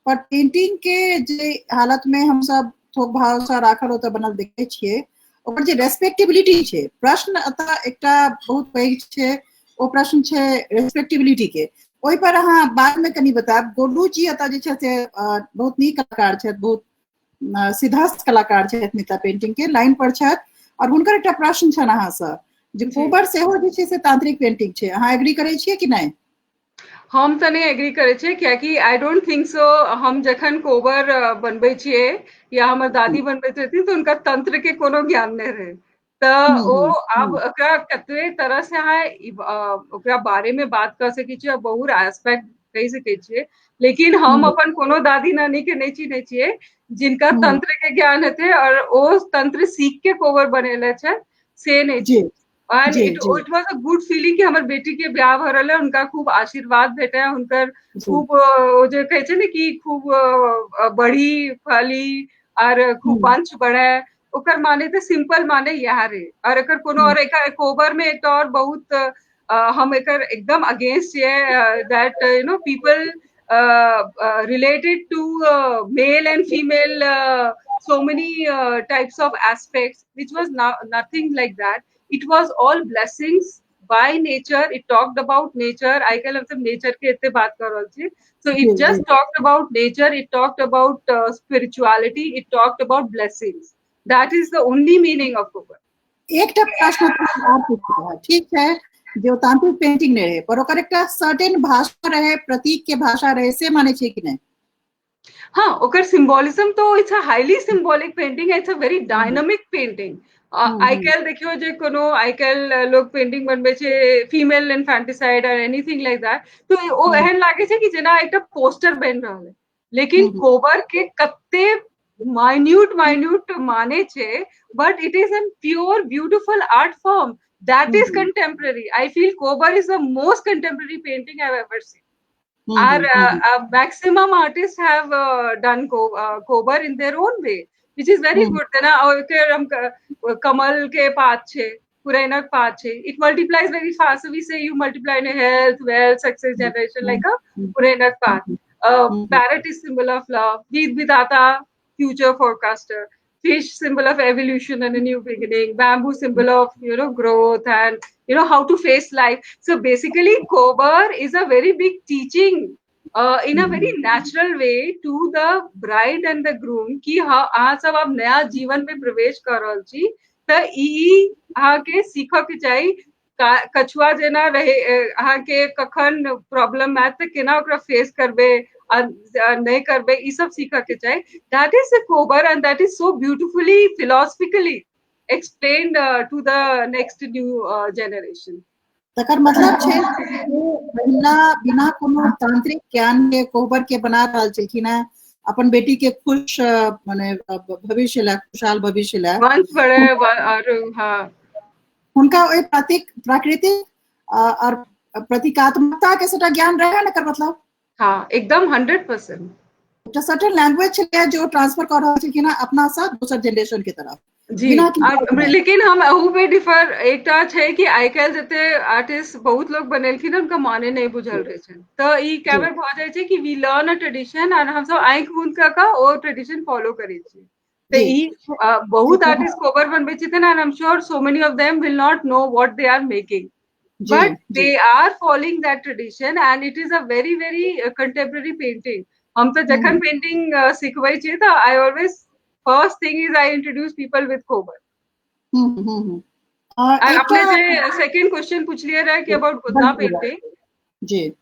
पर पेंटिंग के जे हालत में हम सब थोक भाव से राखल होता बनल देखे छिए ओकर जे रेस्पेक्टेबिलिटी छे प्रश्न अतः एकटा बहुत पैघ छे ओ प्रश्न छे रेस्पेक्टेबिलिटी के ओहि पर अहाँ बाद में कनी बताब गोलू जी अतः जे छे से बहुत नीक कलाकार छे बहुत सिद्धस्त कलाकार छे मिथिला पेंटिंग के लाइन पर छे और हुनकर एकटा प्रश्न छन अहाँ से जे कोबर सेहो जे छै से तांत्रिक पेंटिंग छै अहाँ एग्री करै छियै कि नहीं हम तो नहीं एग्री करे छे क्याकि आई डोंट थिंक सो हम जखन कोबर बनबे छिए या हमर दादी बनबे रहती तो उनका तंत्र के कोनो ज्ञान नहीं रहे तो ओ अब ओकरा कतवे तरह से अहाँ ओकरा बारे में बात कर सकै छियै बहुत एस्पेक्ट कह सकै छियै लेकिन हम अपन कोनो दादी नानी के नहीं चिन्हे छियै जिनका तंत्र के ज्ञान हेते और ओ तंत्र सीख के कोबर बनेले छै से नहीं छै and it was a good feeling कि हमर बेटी के ब्याह भ रहल है उनका खूब आशीर्वाद भेटे है उनकर खूब जो कहे छै ने कि खूब बड़ी फली और खूब वंश बढ़े ओकर माने तो सिंपल माने यहाँ रे और एकर कोनो और एक कोबर में एक और बहुत हम एकर एकदम अगेंस्ट है that you know people related to male and female so many types of aspects which was nothing like that. It was all blessings by nature. It talked about nature. I can have some nature ke itte baat kar rahal chi. So it just talked about nature. It talked about spirituality. It talked about blessings. That is the only meaning of Kobar. एकटा प्रश्न आप पूछिए ठीक है जो तांत्रिक पेंटिंग रहे पर ओकर एकटा सर्टेन भाषा रहे प्रतीक के भाषा रहे से माने छै कि नहीं हाँ ओकर सिंबोलिज्म तो it's a highly symbolic painting it's a very dynamic painting आई कैल देखियो जे कोनो आई कैल लोग पेंटिंग बनबे छै फीमेल इन्फेंटिसाइड और एनीथिंग लाइक दैट तो ओ एहन लागे छै कि जेना एकटा पोस्टर बन रहल है लेकिन कोबर के कते माइन्यूट माने छै but it is a pure beautiful art form that is contemporary. I feel Kobar is the most contemporary painting I've ever seen. Our maximum artists have done Kobar in their own way, which is very good. Then Kamal ke path che, Purainak path che. It multiplies very fast. So we say you multiply in health, wealth, success, generation like a Purainak path. Parrot is symbol of love. Vidata, future forecaster. Fish, symbol of evolution and a new beginning. Bamboo, symbol of growth and how to face life. So basically Kobar is a very big teaching in a very natural way to the bride and the groom कि हाँ सब आप नया जीवन में प्रवेश कर रहल छी तो ई अहाँ के सीखो के चाहिए कछुआ जेना रहे अहाँ के कखन प्रॉब्लम आत तो केना ओकरा फेस करबे नहीं करबे ई सब सीखो के चाहिए that is the Kobar and that is so beautifully philosophically explained to the next new generation. तकर मतलब छै महिला बिना कोनो तांत्रिक ज्ञान के कोबर के बना रहल छलखिन है अपन बेटी के खुश माने भविष्य ला खुशहाल भविष्य ला वंश बढ़े और हाँ उनका ओइ प्राकृतिक और प्रतीकात्मकता के सटा ज्ञान रहे न कर मतलब हाँ एकदम 100% तो सर्टेन लैंग्वेज छै जो ट्रांसफर कर रहल छलखिन अपना सा दूसर जनरेशन के तरफ जी लेकिन हम अहू पे डिफर एकटा छै कि आइ काल्हि जते आर्टिस्ट बहुत लोग बनेलखिन उनका माने नहीं बुझल रहे छै तो ई कैबे भ जाय छै कि वी लर्न अ ट्रेडिशन और हम सब आंख बंद क के ओ ट्रेडिशन फॉलो करै छी तो ई बहुत आर्टिस्ट कोबर बनबे छथिन and I am sure so many of them will not know what they are making but they are following that tradition and it is a very very contemporary painting हम तो जखन पेंटिंग सिखबै छी तो I always first thing is I introduce people with Kobar. और एक अपने जे सेकंड क्वेश्चन पूछ लिया रहा कि अबाउट गुदना पेंटिंग जी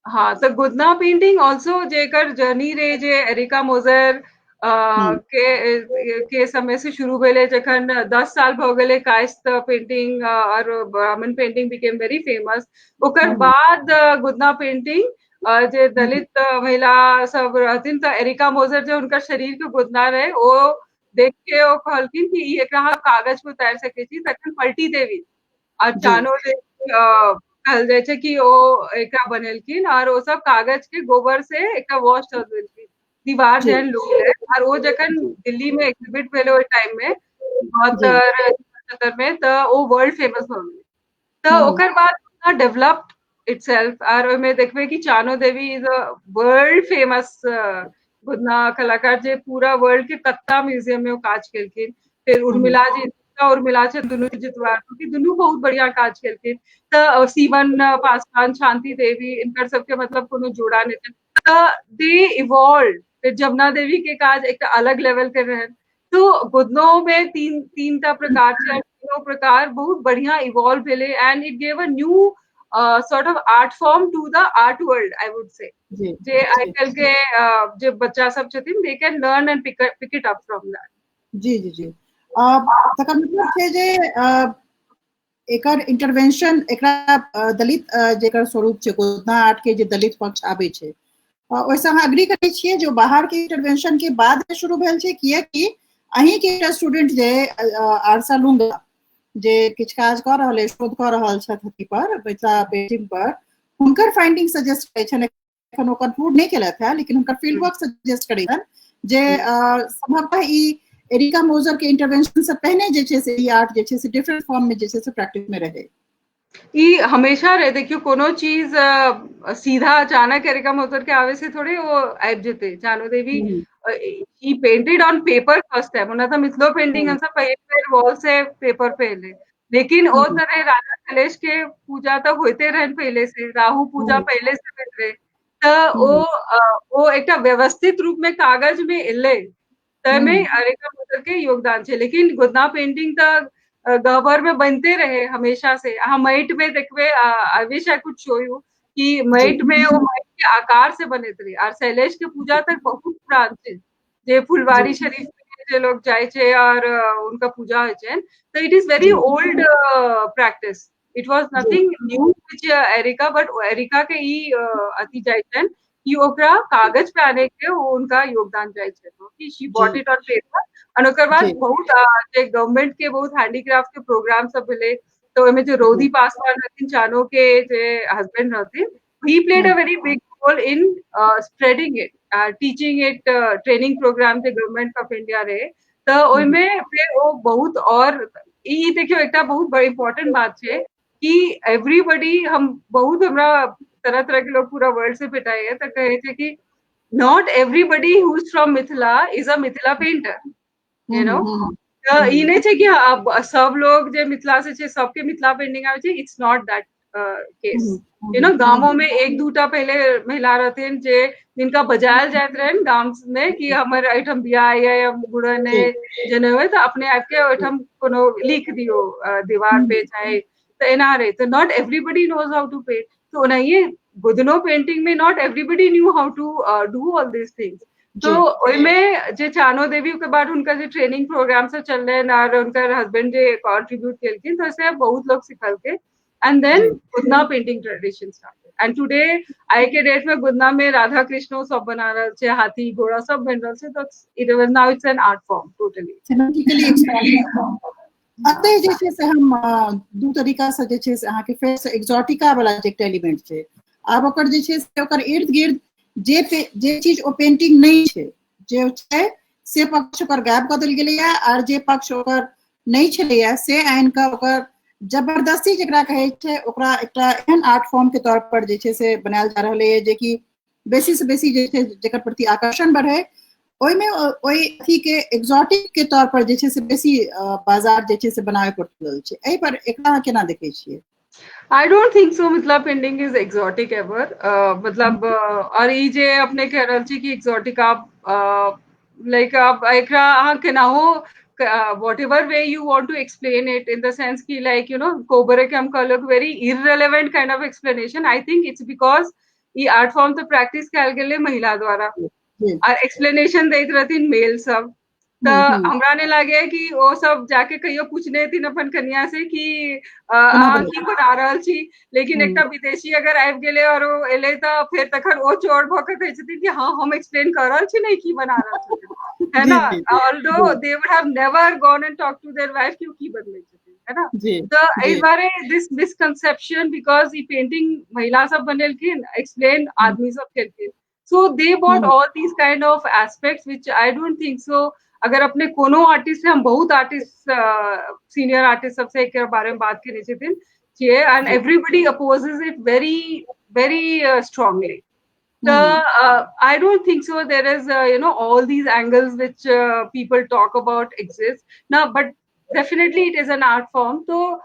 हाँ तो गुदना पेंटिंग ऑल्सो जेकर जर्नी रे जे एरिका मोजर के समय से शुरू भेले जखन 10 साल भ गेले कायस्थ पेंटिंग और ब्राह्मण पेंटिंग बिकेम वेरी फेमस ओकर बाद गुदना पेंटिंग जे दलित महिला सब रहथिन तो एरिका मोजर जो उनका शरीर के गुदना रहे वो देख के वो कहलखिन कि ई एकरा कागज पे उतार सके छी तखन पलटी देवी और जी चानो देवी कहल जाय छै कि ओ एकरा बनेलखिन और वो सब कागज के गोबर से एकटा वॉश कर देलखिन दीवार जी जेहन लुक है और वो जखन दिल्ली में एग्जिबिट भेले ओइ टाइम में जी 72 में तो वो वर्ल्ड फेमस हो गेलै तो ओकर बाद डेवलप्ड इटसेल्फ और ओइमे देखबे कि चानो देवी इज अ वर्ल्ड फेमस गुदना कलाकार जे पूरा वर्ल्ड के कत्ता म्यूजियम में वो काज केलखिन फिर उर्मिला जी उर्मिला छै दुनू जितवार क्योंकि दुनू बहुत बढ़िया काज केलखिन तो सीवन पासवान शांति देवी इनकर सबके मतलब कोनो जोड़ा नहीं थे तो दे इवॉल्व फिर जमुना देवी के काज एक अलग लेवल के रहे तो गुदनों में तीन प्रकार छै तीनों प्रकार बहुत बढ़िया इवॉल्व भेले and it gave a new sort of art form to the art world I would say जी जे आजकल के जे बच्चा सब छथिन they can learn and pick it up from that जी जी जी तकर मतलब छै जे एकर इंटरवेंशन एकरा दलित जेकर स्वरूप छै गोदना आर्ट के जे दलित पक्ष आबै छै ओहिसँ अहाँ एग्री करै छियै जो बाहर के इंटरवेंशन के बाद शुरू भेल छै कियाकि अहीं के एकटा स्टूडेंट जे आरसा लूंगा जे किछु काज कऽ रहल अइ शोध कऽ रहल छथि अथी पर मिथिला पेंटिंग पर हुनकर फाइंडिंग सजेस्ट करै छनि एखन ओ कंक्लूड नहीं केलथि है लेकिन हुनकर फील्ड वर्क सजेस्ट करै छनि जे संभवतः ई एरिका मोजर के इंटरवेंशन से पहले जे छै से ई आर्ट जे छै से डिफरेंट फॉर्म में जे छै से प्रैक्टिस में रहे ई हमेशा रहे देखियो कोनो चीज सीधा अचानक एरिका मोजर के आवे से थोड़े वो आबि जेते Chano Devi he painted on paper first time ओना तो मिथिलो पेंटिंग हम सब पहले वॉल से पेपर पे ले लेकिन ओ तरह राजा कलेश के पूजा तो होते रहन पहले से राहु पूजा पहले से होइत रहे तो ओ एकटा व्यवस्थित रूप में कागज में एले तमे एरिका मोजर के योगदान छे लेकिन गुदना पेंटिंग तो गहबर में बनते रहे हमेशा से अहाँ माटि में देखबे I wish I could show you कि माटि में वो माटि के आकार से बनैत रहे और शैलेश के पूजा तक बहुत पुरान छै जे फुलवारी शरीफ में जे लोग जाय छै और उनका पूजा होय छै तो it is very old practice it was nothing new which एरिका बट एरिका के ई अथी जाय छै कि ओकरा कागज पे आने के वो उनका योगदान जाय छै कि she bought it on paper और ओकर बाद बहुत गवर्नमेंट के बहुत हैंडीक्राफ्ट के प्रोग्राम सब भेले तो ओमे जो रोधी पासवान रहथिन चानो के जे हस्बैंड रहथिन he played a very big role in spreading it teaching it training program the government of india रहे तो ओइमे फिर वो बहुत और ई देखियो एकटा बहुत बड़ी इंपॉर्टेंट बात छै कि एवरीबॉडी हम बहुत हमरा तरह तरह के लोग पूरा वर्ल्ड से पिटाए है तो कहे छै कि not everybody who's from Mithila is a Mithila painter you know ई नहीं छै कि अब सब लोग जे मिथिला से छै सबके मिथिला पेंटिंग आवे छै it's not that case you know गामों में एक दूटा पहले महिला रहथिन जे जिनका बजायल जाइत रहन गाम में कि हमर एठम बियाह या मुड़न है जनेऊ तो अपने आप के ओठम कोनो लिख दियो दीवार पे चाहे तो एना रहे तो not everybody knows how to paint तो ओनाहिए गुदनो पेंटिंग में not everybody knew how to do all this things तो ओइमे जे चानो देवी के बाद उनका जे ट्रेनिंग प्रोग्राम सब चल रहे और उनकर हस्बैंड जे कंट्रीब्यूट केलखिन तो से बहुत लोग सिखल के एंड देन गुदना painting tradition started and today आई के डेट में गुदना में राधा कृष्ण सब बना रहल छै हाथी घोड़ा सब बन रहल छै तो it was now it's an art form totally अतः जे छै से हम दू तरीका से जे छै से अहाँके फेर से एक्सोटिका वाला जे एलिमेंट छै आब ओकर जे छै से ओकर इर्द गिर्द जे चीज ओ पेंटिंग नहीं छै जे छै से पक्ष ओकर गायब कऽ देल गेलैया और जे पक्ष ओकर नहीं छलैया से आनि कऽ ओकर जबरदस्ती जेकरा कहै छै ओकरा एकटा एहन आर्ट फॉर्म के तौर पर जे छै से बनायल जा रहलै है जे कि बेसी से बेसी जे छै जेकर प्रति आकर्षण बढ़े ओइमे ओइ अथी के एक्सोटिक के तौर पर जे छै से बेसी बाजार जे छै से बनावे पड़ि रहल छै एहि पर एकरा केना देखै छियै I don't think so Mithila painting is exotic ever मतलब और ई जे अपने कह रहल छी कि exotic आप लाइक आप एकरा अहाँ केनाहो whatever way you want to explain it, in the sense ki like कोबरे के हम कह very irrelevant kind of explanation, I think it's because ये art form तो practice कैल गेले महिला द्वारा और explanation देत रहती मेल सब तो हमरा ने लगे कि वो सब जाके कहियो पूछने थी अपन कन्या से कि की बना रहल छी, लेकिन एकटा विदेशी अगर आबि गेले और वो एले तो फिर तखन वो चोर भ के कहै छथिन कि हाँ हम एक्सप्लेन कर रहल छी नहीं की बना रहल छथिन, है ना, although they would have never gone and talk to their wife कि की बदलै छथिन, है ना। तो इस बारे दिस मिसकंसेप्शन बिकॉज़ ई पेंटिंग महिला सब बनेलखिन, एक्सप्लेन आदमी सब केलखिन, so they bought all these kind of aspects which I don't think so। अगर अपने कोनो आर्टिस्ट से हम बहुत आर्टिस्ट सीनियर आर्टिस्ट सबसे के बारे में बात करने थे and everybody opposes it very very strongly, so I don't think so there is all these angles which people talk about exist now, but definitely it is an art form, so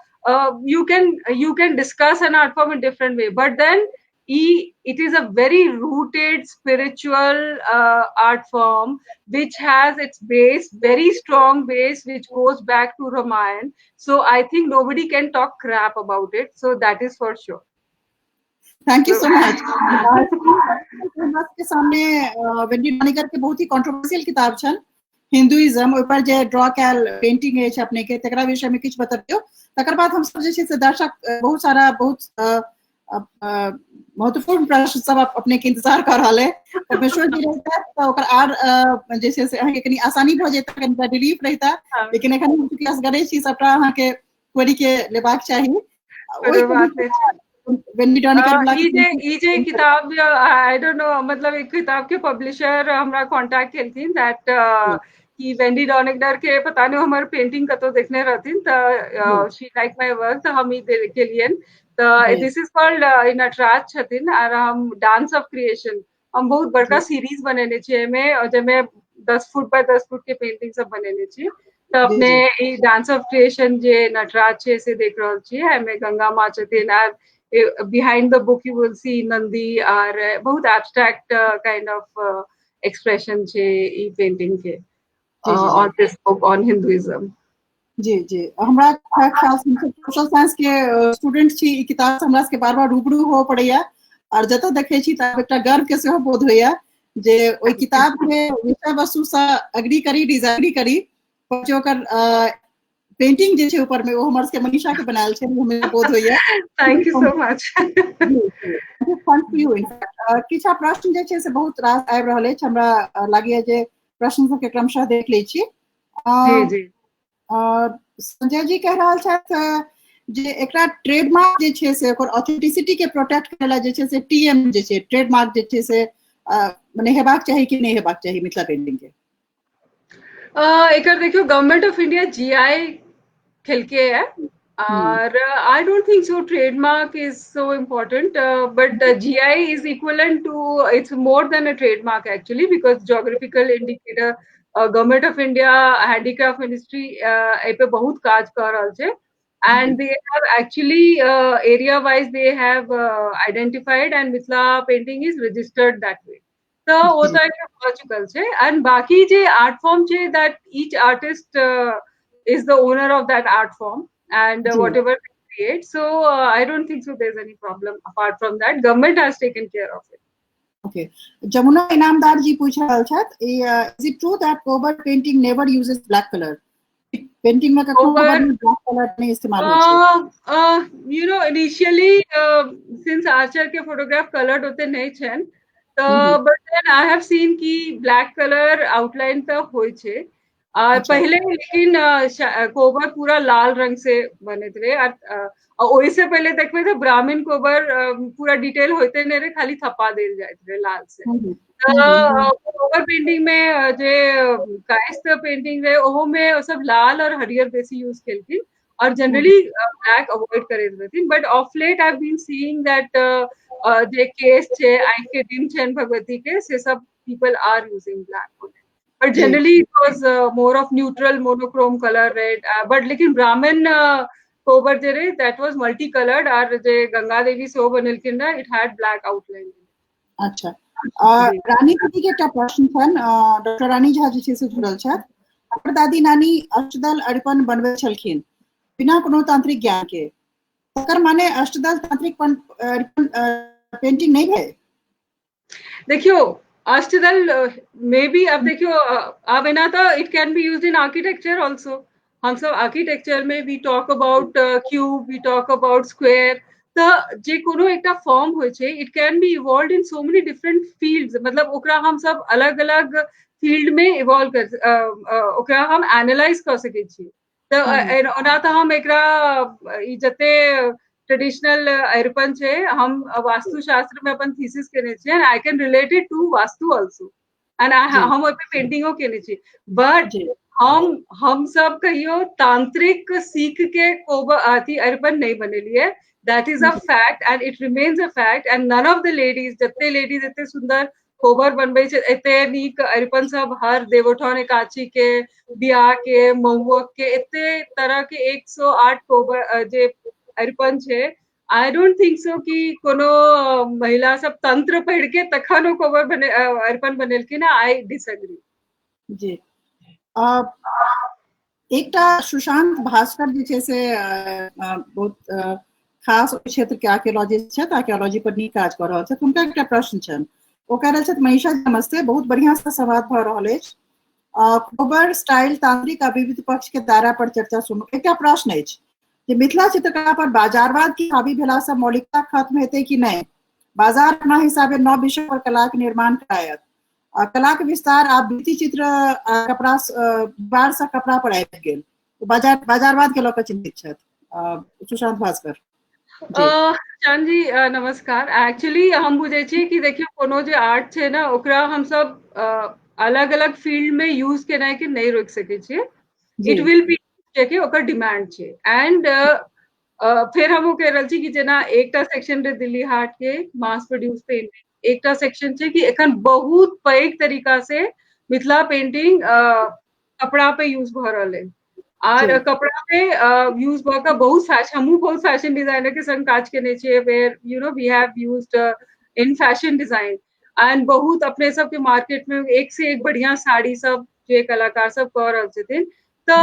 you can discuss an art form in different way, but then it is a very rooted spiritual art form which has its base, very strong base, which goes back to Ramayana, so I think nobody can talk crap about it, so that is for sure। Thank you so much. के सामने वेंडी डॉनिगर के बहुत ही कंट्रोवर्शियल किताब छन हिंदुइज्म ऊपर जे ड्रॉ कैल पेंटिंग है अपने के तकरा विषय में किछ बतबियो, तकर बाद हम सब जे छै से दर्शक बहुत सारा बहुत महत्वपूर्ण प्रश्न सब अपने के इंतजार कर रहल है, परमेश्वर जी रहता तो ओकर आर जे छै से अहाँ के कनी आसानी भ जेता, कनी रिलीफ रहता, लेकिन एखन हम प्रयास करै छी सबटा अहाँ के क्वेरी के लेबाक चाही। वेंडी डॉनिगर ये किताब आई डोंट नो, मतलब एक किताब के पब्लिशर हमरा कांटेक्ट केलथिन दैट कि वेंडी डॉनिगर के पता नहीं हमर पेंटिंग कतो देखने रहथिन त शी लाइक माय वर्क, त हम ई के लिए त दिस इज कॉल्ड नटराज छथिन और हम डांस ऑफ क्रिएशन हम बहुत बड़का सीरीज बनेने छियै एमे, और जेमे 10 फुट बाय 10 फुट के पेंटिंग सब बनेने छी, तो अपने ई डांस ऑफ क्रिएशन जे नटराज छै से देख रहल छियै, एमे गंगा माँ छथिन और behind the book you will see Nandi और बहुत abstract kind of expression छे ई पेंटिंग के on this book on Hinduism। जी जी हमरा ख्याल से सोशल साइंस के स्टूडेंट छी, ई किताब से हमरा के बार-बार रूबरू हो पड़ैया और जत देखे छी त एकटा गर्व के सेहो बोध होइया जे ओई किताब के विषय वस्तु से एग्री करी डिसएग्री करी, पर जो ओकर पेंटिंग जे छै ऊपर में वो हमर के मनीषा के बनायल छै, हमें बोध होइया। Thank you so much. Thank you. किछा प्रश्न जे छै से बहुत रास आबि रहल अछि, हमरा लागैया जे प्रश्न सब के क्रमशः देख लै छी। जी जी संजय जी कह रहल छथि जे एकरा ट्रेडमार्क जे छै से ओकर ऑथेंटिसिटी के प्रोटेक्ट करला जे छै से टीएम जे छै ट्रेडमार्क जे छै से माने हेबाक चाही कि नहीं हेबाक चाही मिथिला पेंटिंग के। एकर देखियो गवर्नमेंट ऑफ इंडिया जीआई खेलके है और I don't think so trademark is so important, but GI is equivalent to it's more than a trademark actually, because geographical indicator government of India handicraft ministry ए पे बहुत काज कर रहल छै and they have actually area wise they have identified and Mithila painting is registered that way, so वो तो एक हो चुकल छै and बाकी जे art form छै that each artist is the owner of that art form and whatever they create, so I don't think so there's any problem apart from that, government has taken care of it। Okay, Jamuna Inamdar ji पूछ रहल छथि is it true that Kobar painting never uses black color? Painting में कखनो ब्लैक कलर नहीं इस्तेमाल होय छै। you know initially since Archer के फोटोग्राफ कलर्ड होते नहीं छन तो but then I have seen कि ब्लैक कलर आउटलाइन तो होय छै और पहले लेकिन कोबर पूरा लाल रंग से बने थे और ओइसे पहले देखबे तो ब्राह्मण कोबर पूरा डिटेल होते नहीं रे, खाली थप्पा देल जाय रे लाल से। कोबर पेंटिंग में जे काइस्ट पेंटिंग रे ओहो में सब लाल और हरियर बेसी यूज केलथिन और जनरली ब्लैक अवॉइड करैत रहथिन, but of late I have been seeing that जे केस छे आंख के डिम छन भगवती के से सब people are using black, but generally it was more of neutral monochrome color red, but लेकिन ब्राह्मण कोबर जे रे that was multicolored और जे गंगा देवी सो बनलखिन ना it had black outline। अच्छा रानी दीदी के एकटा प्रश्न छन, डॉक्टर रानी झा जी से जुड़ल छथि, हमर दादी नानी अष्टदल अरिपन बनबै छलखिन बिना कोनो तांत्रिक ज्ञान के, तकर माने अष्टदल तांत्रिक पेंटिंग नहीं है। देखियो अष्टदल मे बी अब देखियो अब ना तो it can be used in architecture also. हम सब आर्किटेक्चर में we talk about cube, we talk about square, तो जे कोनो एकटा फॉर्म होय छै it can be evolved in so many different fields, मतलब ओकरा हम सब अलग अलग फील्ड में इवॉल्व कर ओकरा हम एनालाइज कर सकै छी। तो ओना तो हम एकरा ई जते ट्रेडिशनल अरिपन छे हम वास्तुशास्त्र में अपन थीसिस केने छियै and I can relate it to vastu also and हम ओइ पे पेंटिंगो केने छी। बट हम सब कहियो तांत्रिक सीख के अथी अरिपन नहीं बनेलिए, that is a fact and it remains a fact and none of the ladies जते लेडीज एते सुंदर कोबर बनबै छै, एते नीक अरिपन सब हर देवोठान एकादशी के, बियाह के, महुअक के, एते तरह के 108 कोबर जे अरिपन छे। आई डोंट थिंक सो कि कोनो महिला सब तंत्र पढ़ के तखन ओ कोबर बने अरिपन बनेलखिन। आई डिसएग्री जी। एकटा सुशांत भास्कर जे छै से बहुत खास क्षेत्र के आर्कियोलॉजिस्ट छथि, आर्कियोलॉजी पर नीक काज कऽ रहल छथि। हुनका एकटा प्रश्न छनि, ओ कह रहल छथि मनीषा जी नमस्ते, बहुत बढ़िया से संवाद भऽ रहल अछि, कोबर स्टाइल तांत्रिक आ विविध पक्ष के दायरा पर चर्चा सुनू। एकटा प्रश्न अछि जे मिथिला चित्रकला पर बाजारवाद की हावी भेला से मौलिकता खत्म हेतै कि नहीं? बाजार अपना हिसाबे नव विषय पर कला के निर्माण करायत, कला के विस्तार आ भित्ति चित्र कपड़ा बार से कपड़ा पर आबि गेल, बाजारवाद के लऽ कऽ चिंतित छथि सुशांत भास्कर जी। चांद जी नमस्कार। एक्चुअली हम बुझे छी कि देखियो कोनो जे आर्ट छे ना ओकरा हम सब अलग अलग फील्ड में यूज केनाइ के नहीं रोक सके छिए। इट विल बी के ओकर डिमांड छे एंड फिर हम कह रहल छी कि जेना एकटा सेक्शन रे दिल्ली हाट के मास प्रोड्यूस पेंटिंग, एकटा सेक्शन छे कि एखन बहुत पैघ तरीका से मिथिला पेंटिंग कपड़ा पे यूज भ रहल है और कपड़ा पे यूज भ के बहुत हमहू बहुत फैशन डिजाइनर के संग काज केने छिए, where you know we have used in fashion design and बहुत अपने सब के मार्केट में एक से एक बढ़िया साड़ी सब जे कलाकार सब कह रहल छथिन। तो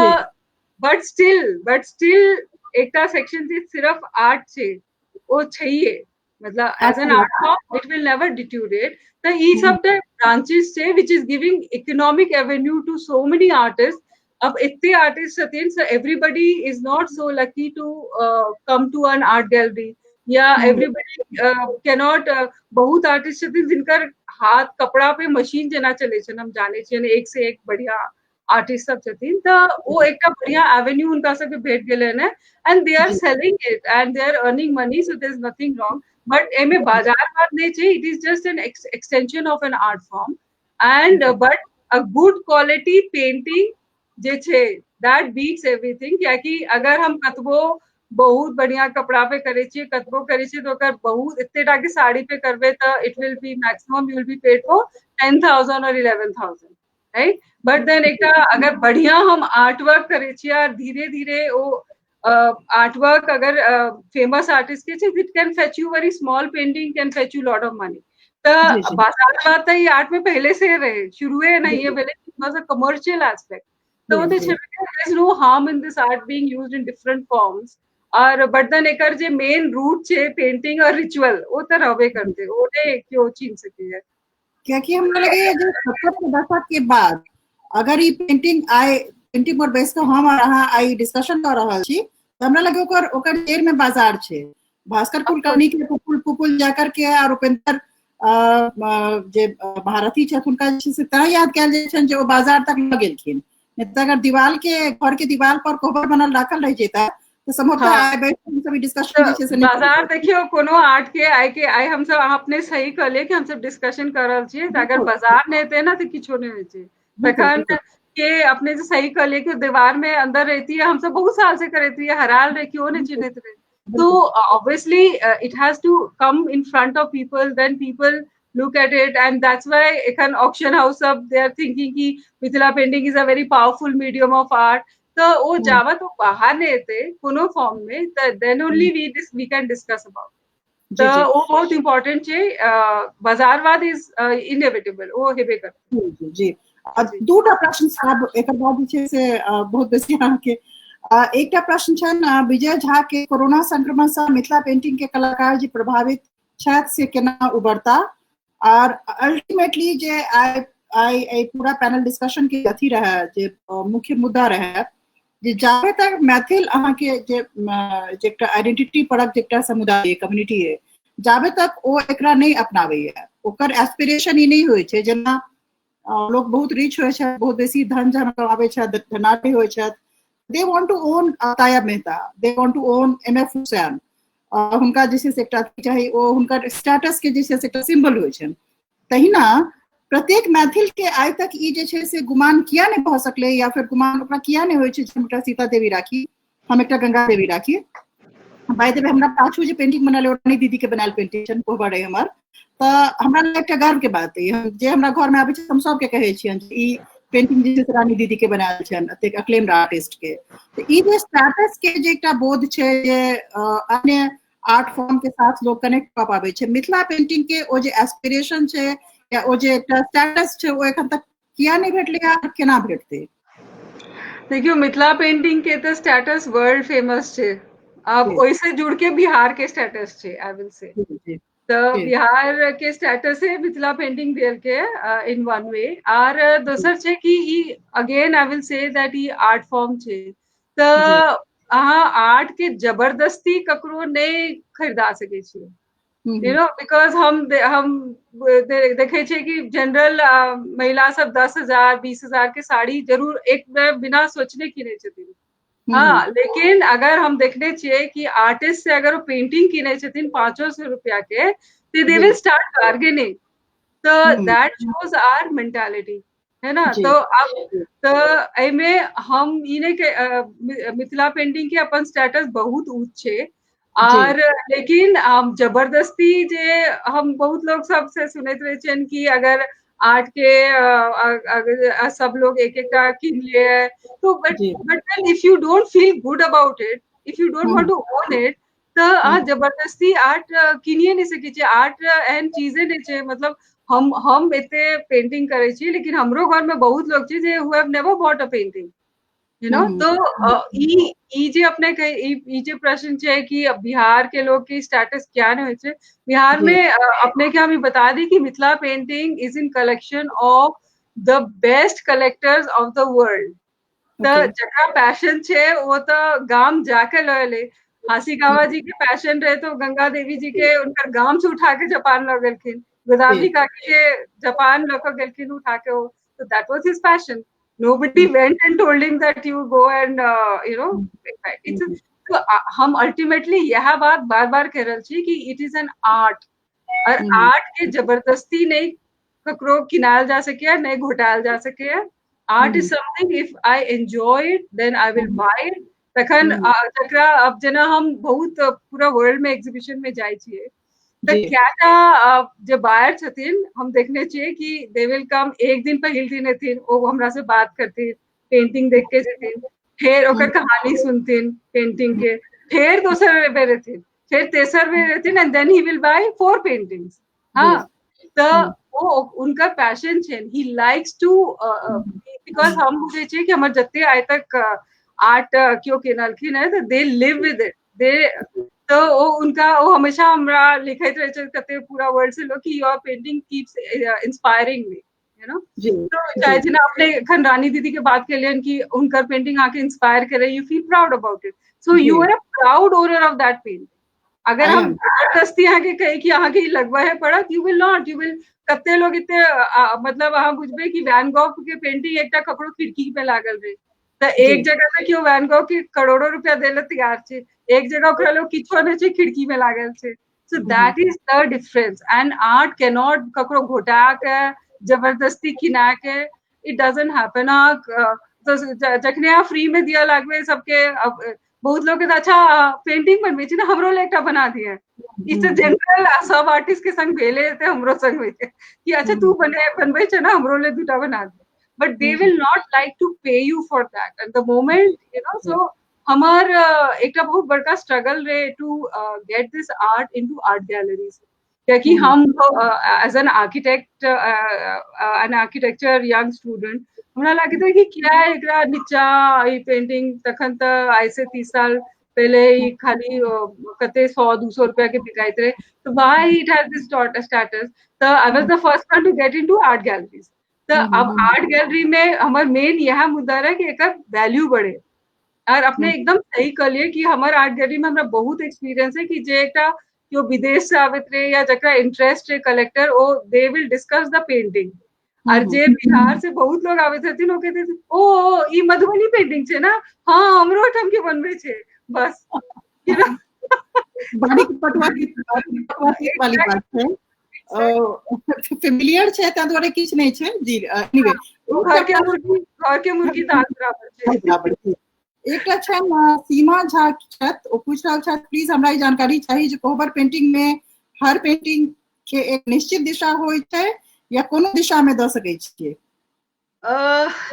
बट स्टिल एकटा सेक्शन जे सिर्फ आर्ट छे ओ छैहे, मतलब as an art form it will never deteriorate. तो ई सब द ब्रांचेस छे which is giving economic avenue to so many artist. अब इतने आर्टिस्ट छथिन, so everybody is not so lucky to come to an art gallery या everybody cannot बहुत आर्टिस्ट छथिन जिनकर हाथ कपड़ा पे मशीन जेना चले छन, हम जाने छिए एक से एक बढ़िया आर्टिस्ट सब छथिन। तो वो एकटा बढ़िया एवेन्यू उनका सबके भेट गेले ने and they are selling it and they are earning money, so there is nothing wrong. But एमे बाजारवाद नहीं छे, it is just an extension of an art form and but a good quality painting जे छे दैट बीट्स एवरीथिंग। क्योंकि अगर हम कतबो बहुत बढ़िया कपड़ा पे करे छिए, कतबो करे छिए, तो अगर बहुत इतने के साड़ी पे करबे तो it will be maximum you will be paid for 10,000 और 11,000, राइट? बट देन एक अगर बढ़िया हम आर्ट वर्क करे छिए और धीरे धीरे वो आर्ट वर्क अगर फेमस आर्टिस्ट के छे, it can fetch you very small painting can fetch you lot of money. तो बाजारवाद तो ये आर्ट में पहले से रहे, शुरुए नहीं है, पहले it was a commercial aspect. So there's no harm in this art being used in different forms और but then एकर जे मेन रूट छे पेंटिंग और रिचुअल वो तो रहबे करते, ओने क्यों छीन सके है। क्योंकि हमरा लगे है जो 70 के दशक के बाद अगर ई पेंटिंग पर बेस के हम और अहाँ आई डिस्कशन कर रहल छी तो हमरा लगे ओकर देर में बाजार छे। भास्कर कुलकर्णी के पुपुल जाकर के और उपेंद्र जे भारती छथि हुनका से तरह याद कयल जाय छन जे ओ बाजार तक ल गेलखिन। अगर दीवार के घर के दीवार पर कोबर बनल राखल रह जेता तो संभवतः आइ बैठ सभी डिस्कशन जे से बाजार देखियो कोनो आर्ट के आइ हम सब अपने सही कहले कि हम सब डिस्कशन कर रहल छिए। अगर बाजार नहीं थे ना तो किछो नहीं होय छै। तखन के अपने से सही कहले कि दीवार में अंदर रहती है, हम सब बहुत साल से करती है, हराल रहे क्यों नहीं चिन्हित रहे। तो obviously it has to come in front of people, then people look at it and that's why ekan auction house up they are thinking ki mithila painting is a very powerful medium of art। तो वो जावा तो बाहर नहीं थे कोनो फॉर्म में, then only we can discuss about। तो वो बहुत इम्पोर्टेंट छे, बाजारवाद इज इनएविटेबल, वो हेबे करते। जी दूटा प्रश्न छाब एकर बाद जे छै से बहुत बेसी अहाँके एकटा प्रश्न छनि विजय झा के कोरोना संक्रमण से मिथिला पेंटिंग के कलाकार जे प्रभावित छथि से केना उबरता और अल्टीमेटली जे आई पूरा पैनल डिस्कशन के अथी रहे जे मुख्य मुद्दा रहे जे जाबे तक मैथिल अहाँके जे एकटा आइडेंटिटी परक जे एकटा समुदाय कम्युनिटी है जाबे तक ओ एकरा नहीं अपनाबैया ओकर एस्पिरेशन ई नहीं होइ छै जेना लोग बहुत रिच होइ छै बहुत बेसी धन जन कमाबै छै धनाढ्य होइ छै they want to own Taya Mehta, they want to own MF Hussain, हुनका जे छै से एकटा चाही ओ हुनकर स्टेटस के जे छै से एकटा सिंबल होइ छै तहिना प्रत्येक मैथिल के आइ तक ई जे छै से गुमान किया नहीं भऽ सकलै या फिर गुमान ओकरा किया नहीं होइ छै हम एकटा सीता देवी राखी हम एकटा गंगा देवी राखी बाय द वे हमरा पाछू जे पेंटिंग बनल है रानी दीदी के बनायल पेंटिंग छन कोहबर है हमर तऽ हमरा लेल एकटा गर्व के बात है जे हमरा घर में आबै छै हम सबके कहै छियन जे ई पेंटिंग जे रानी दीदी के बनायल छन एतेक अक्लेम्ड आर्टिस्ट के तो ई जे स्टेटस के जे एकटा बोध छै जे अन्य आर्ट फॉर्म के साथ लोग कनेक्ट कऽ पाबै छै मिथिला पेंटिंग के ओ जे एस्पिरेशन छै या ओ जे एकटा स्टेटस छै ओ एखन तक किया नहीं भेटलै आ केना भेटतै देखियो मिथिला पेंटिंग के तो स्टेटस वर्ल्ड फेमस छे अब ओइसे जुड़ के बिहार के स्टेटस छे आई विल से तो बिहार के स्टेटस है मिथिला पेंटिंग देल के इन वन वे और दोसर छे कि ई again I will say that ई आर्ट फॉर्म छे तो अहाँ आर्ट के जबरदस्ती ककरो नहीं खरीदा सके छी यू नो बिकॉज हम देखे छे कि जनरल महिला सब 10,000 20,000 के साड़ी जरूर एक बिना सोचने किने छथिन हाँ लेकिन अगर हम देखने छिए कि आर्टिस्ट से अगर वो पेंटिंग किने छथिन 500 रुपया के तो दे विल स्टार्ट बार्गेनिंग तो दैट शोज आवर मेंटालिटी है ना तो अब तो एमे हम इने के मिथिला पेंटिंग के अपन स्टेटस बहुत ऊंच छे और लेकिन जबरदस्ती जे हम बहुत लोग सबसे सुनते रहे छन कि अगर आर्ट के अगर सब लोग एक एक किन लिए तो but if you don't feel good about it if you don't want to own it तो जबरदस्ती आर्ट किनिए नहीं सके छे आर्ट एहन चीजें नहीं छे मतलब हम एते पेंटिंग करे छी लेकिन हमरो घर में बहुत लोग छे जे who have never bought a painting you know तो ई जे अपने ई जे प्रश्न छे कि बिहार के लोग की स्टेटस क्या नहीं होय बिहार में अपने के हम बता दी कि Mithila painting is in collection of the best collectors of the world तो जकरा पैशन छे वो तो गाम जाके ले हासीगावा जी के पैशन रहे तो गंगा देवी जी के उनकर गाम से उठा के जापान लग गेलखिन गोदावरी काकी के जापान लग गेलखिन उठा के तो that was his passion nobody went and told him that you go and it's हम अल्टीमेटली यह बात बार बार कह रहे छी कि इट इज एन आर्ट और आर्ट के जबरदस्ती नहीं ककरो किनाल जा सके नहीं घोटाल जा सके art is something if I enjoy it then I will buy it तखन जकरा अब जेना हम बहुत पूरा वर्ल्ड में एग्जीबिशन में जाय छिए तो क्या जो बायर छथिन हम देखने छिए कि दे विल कम एक दिन पहिल दिन एथिन ओ हमरा से बात करथिन पेंटिंग देख के जेथिन फिर ओकर कहानी सुनथिन पेंटिंग के फिर दोसर बेर एथिन फिर तेसर बेर एथिन and then he will buy 4 paintings हाँ तो वो उनका पैशन छे ही लाइक्स टू बिकॉज हम बुझे छिए कि हमर जत्ते आइ तक आर्ट क्यों केनलखिन है तो they live with it they तो उनका वो हमेशा हमरा लिखत रहे छे कते पूरा वर्ड से लोग कि your painting keeps inspiring me you know तो चाहे जना अपने खंडानी दीदी के बात के लिए कि उनकर पेंटिंग आके इंस्पायर करे you feel proud about it so you are a proud owner of that painting अगर हम जबरदस्ती यहाँ के कहे कि यहाँ के लगवा है पड़ा you will not you will कते लोग इतने मतलब अहाँ बुझबे कि वैन गॉग के पेंटिंग एकटा ककरो खिड़की पे लागल रहे तो एक जगह पे क्यों वैन गॉग के करोड़ों रुपया देले तैयार छे एक जगह ओकरा लोग किछो नहीं छे खिड़की में लागल छे so that is the difference and art can not ककरो घोटा के जबरदस्ती किना के इट डजंट हैपन तो जखने आप फ्री में दिया लागबे सबके बहुत लोग अच्छा पेंटिंग बनबे छी ना हमरो ले एकटा बना दिए इट्स अ जनरल सब आर्टिस्ट के संग भेले थे हमरो संग में कि अच्छा तू बनबे छ ना हमरो ले दूटा बना दे but they will not like to pay you for that at the moment you know so हमार एक बहुत बड़का स्ट्रगल रहे to get this art into art galleries क्योंकि हम as an architect an architecture young student हमरा लगे था कि क्या एकरा नीचा ई पेंटिंग तखन त ऐसे 30 साल पहले ही खाली कते 100-200 रुपया के बिकाइत रहे तो why it has this status तो I was the first one to get into art galleries तो अब आर्ट गैलरी में हमर मेन यह मुद्दा रहे कि एकर वैल्यू बढ़े और अपने एकदम सही कहलिए कि हमारे आर्ट गैलरी में हमरा बहुत एक्सपीरियंस है कि जे एकटा जो विदेश से आवित रहे या जकरा इंटरेस्ट है कलेक्टर ओ they will discuss the painting और जे बिहार से बहुत लोग आवे छथिन ओ कहते ओ ई मधुबनी पेंटिंग छे ना हां हमरो ठम के बनबे छे बस बड़ी पटवा की वाली बात है फेमिलियर छे त द्वारे किछ नहीं छे जी एनीवे घर के मुर्गी दाल बराबर छे एकटा छन सीमा झा छत ओ पूछ रहल छत प्लीज हमरा ई जानकारी चाहिए जे कोहबर पेंटिंग में हर पेंटिंग के एक निश्चित दिशा होय छै या कोनो दिशा में द सकै छियै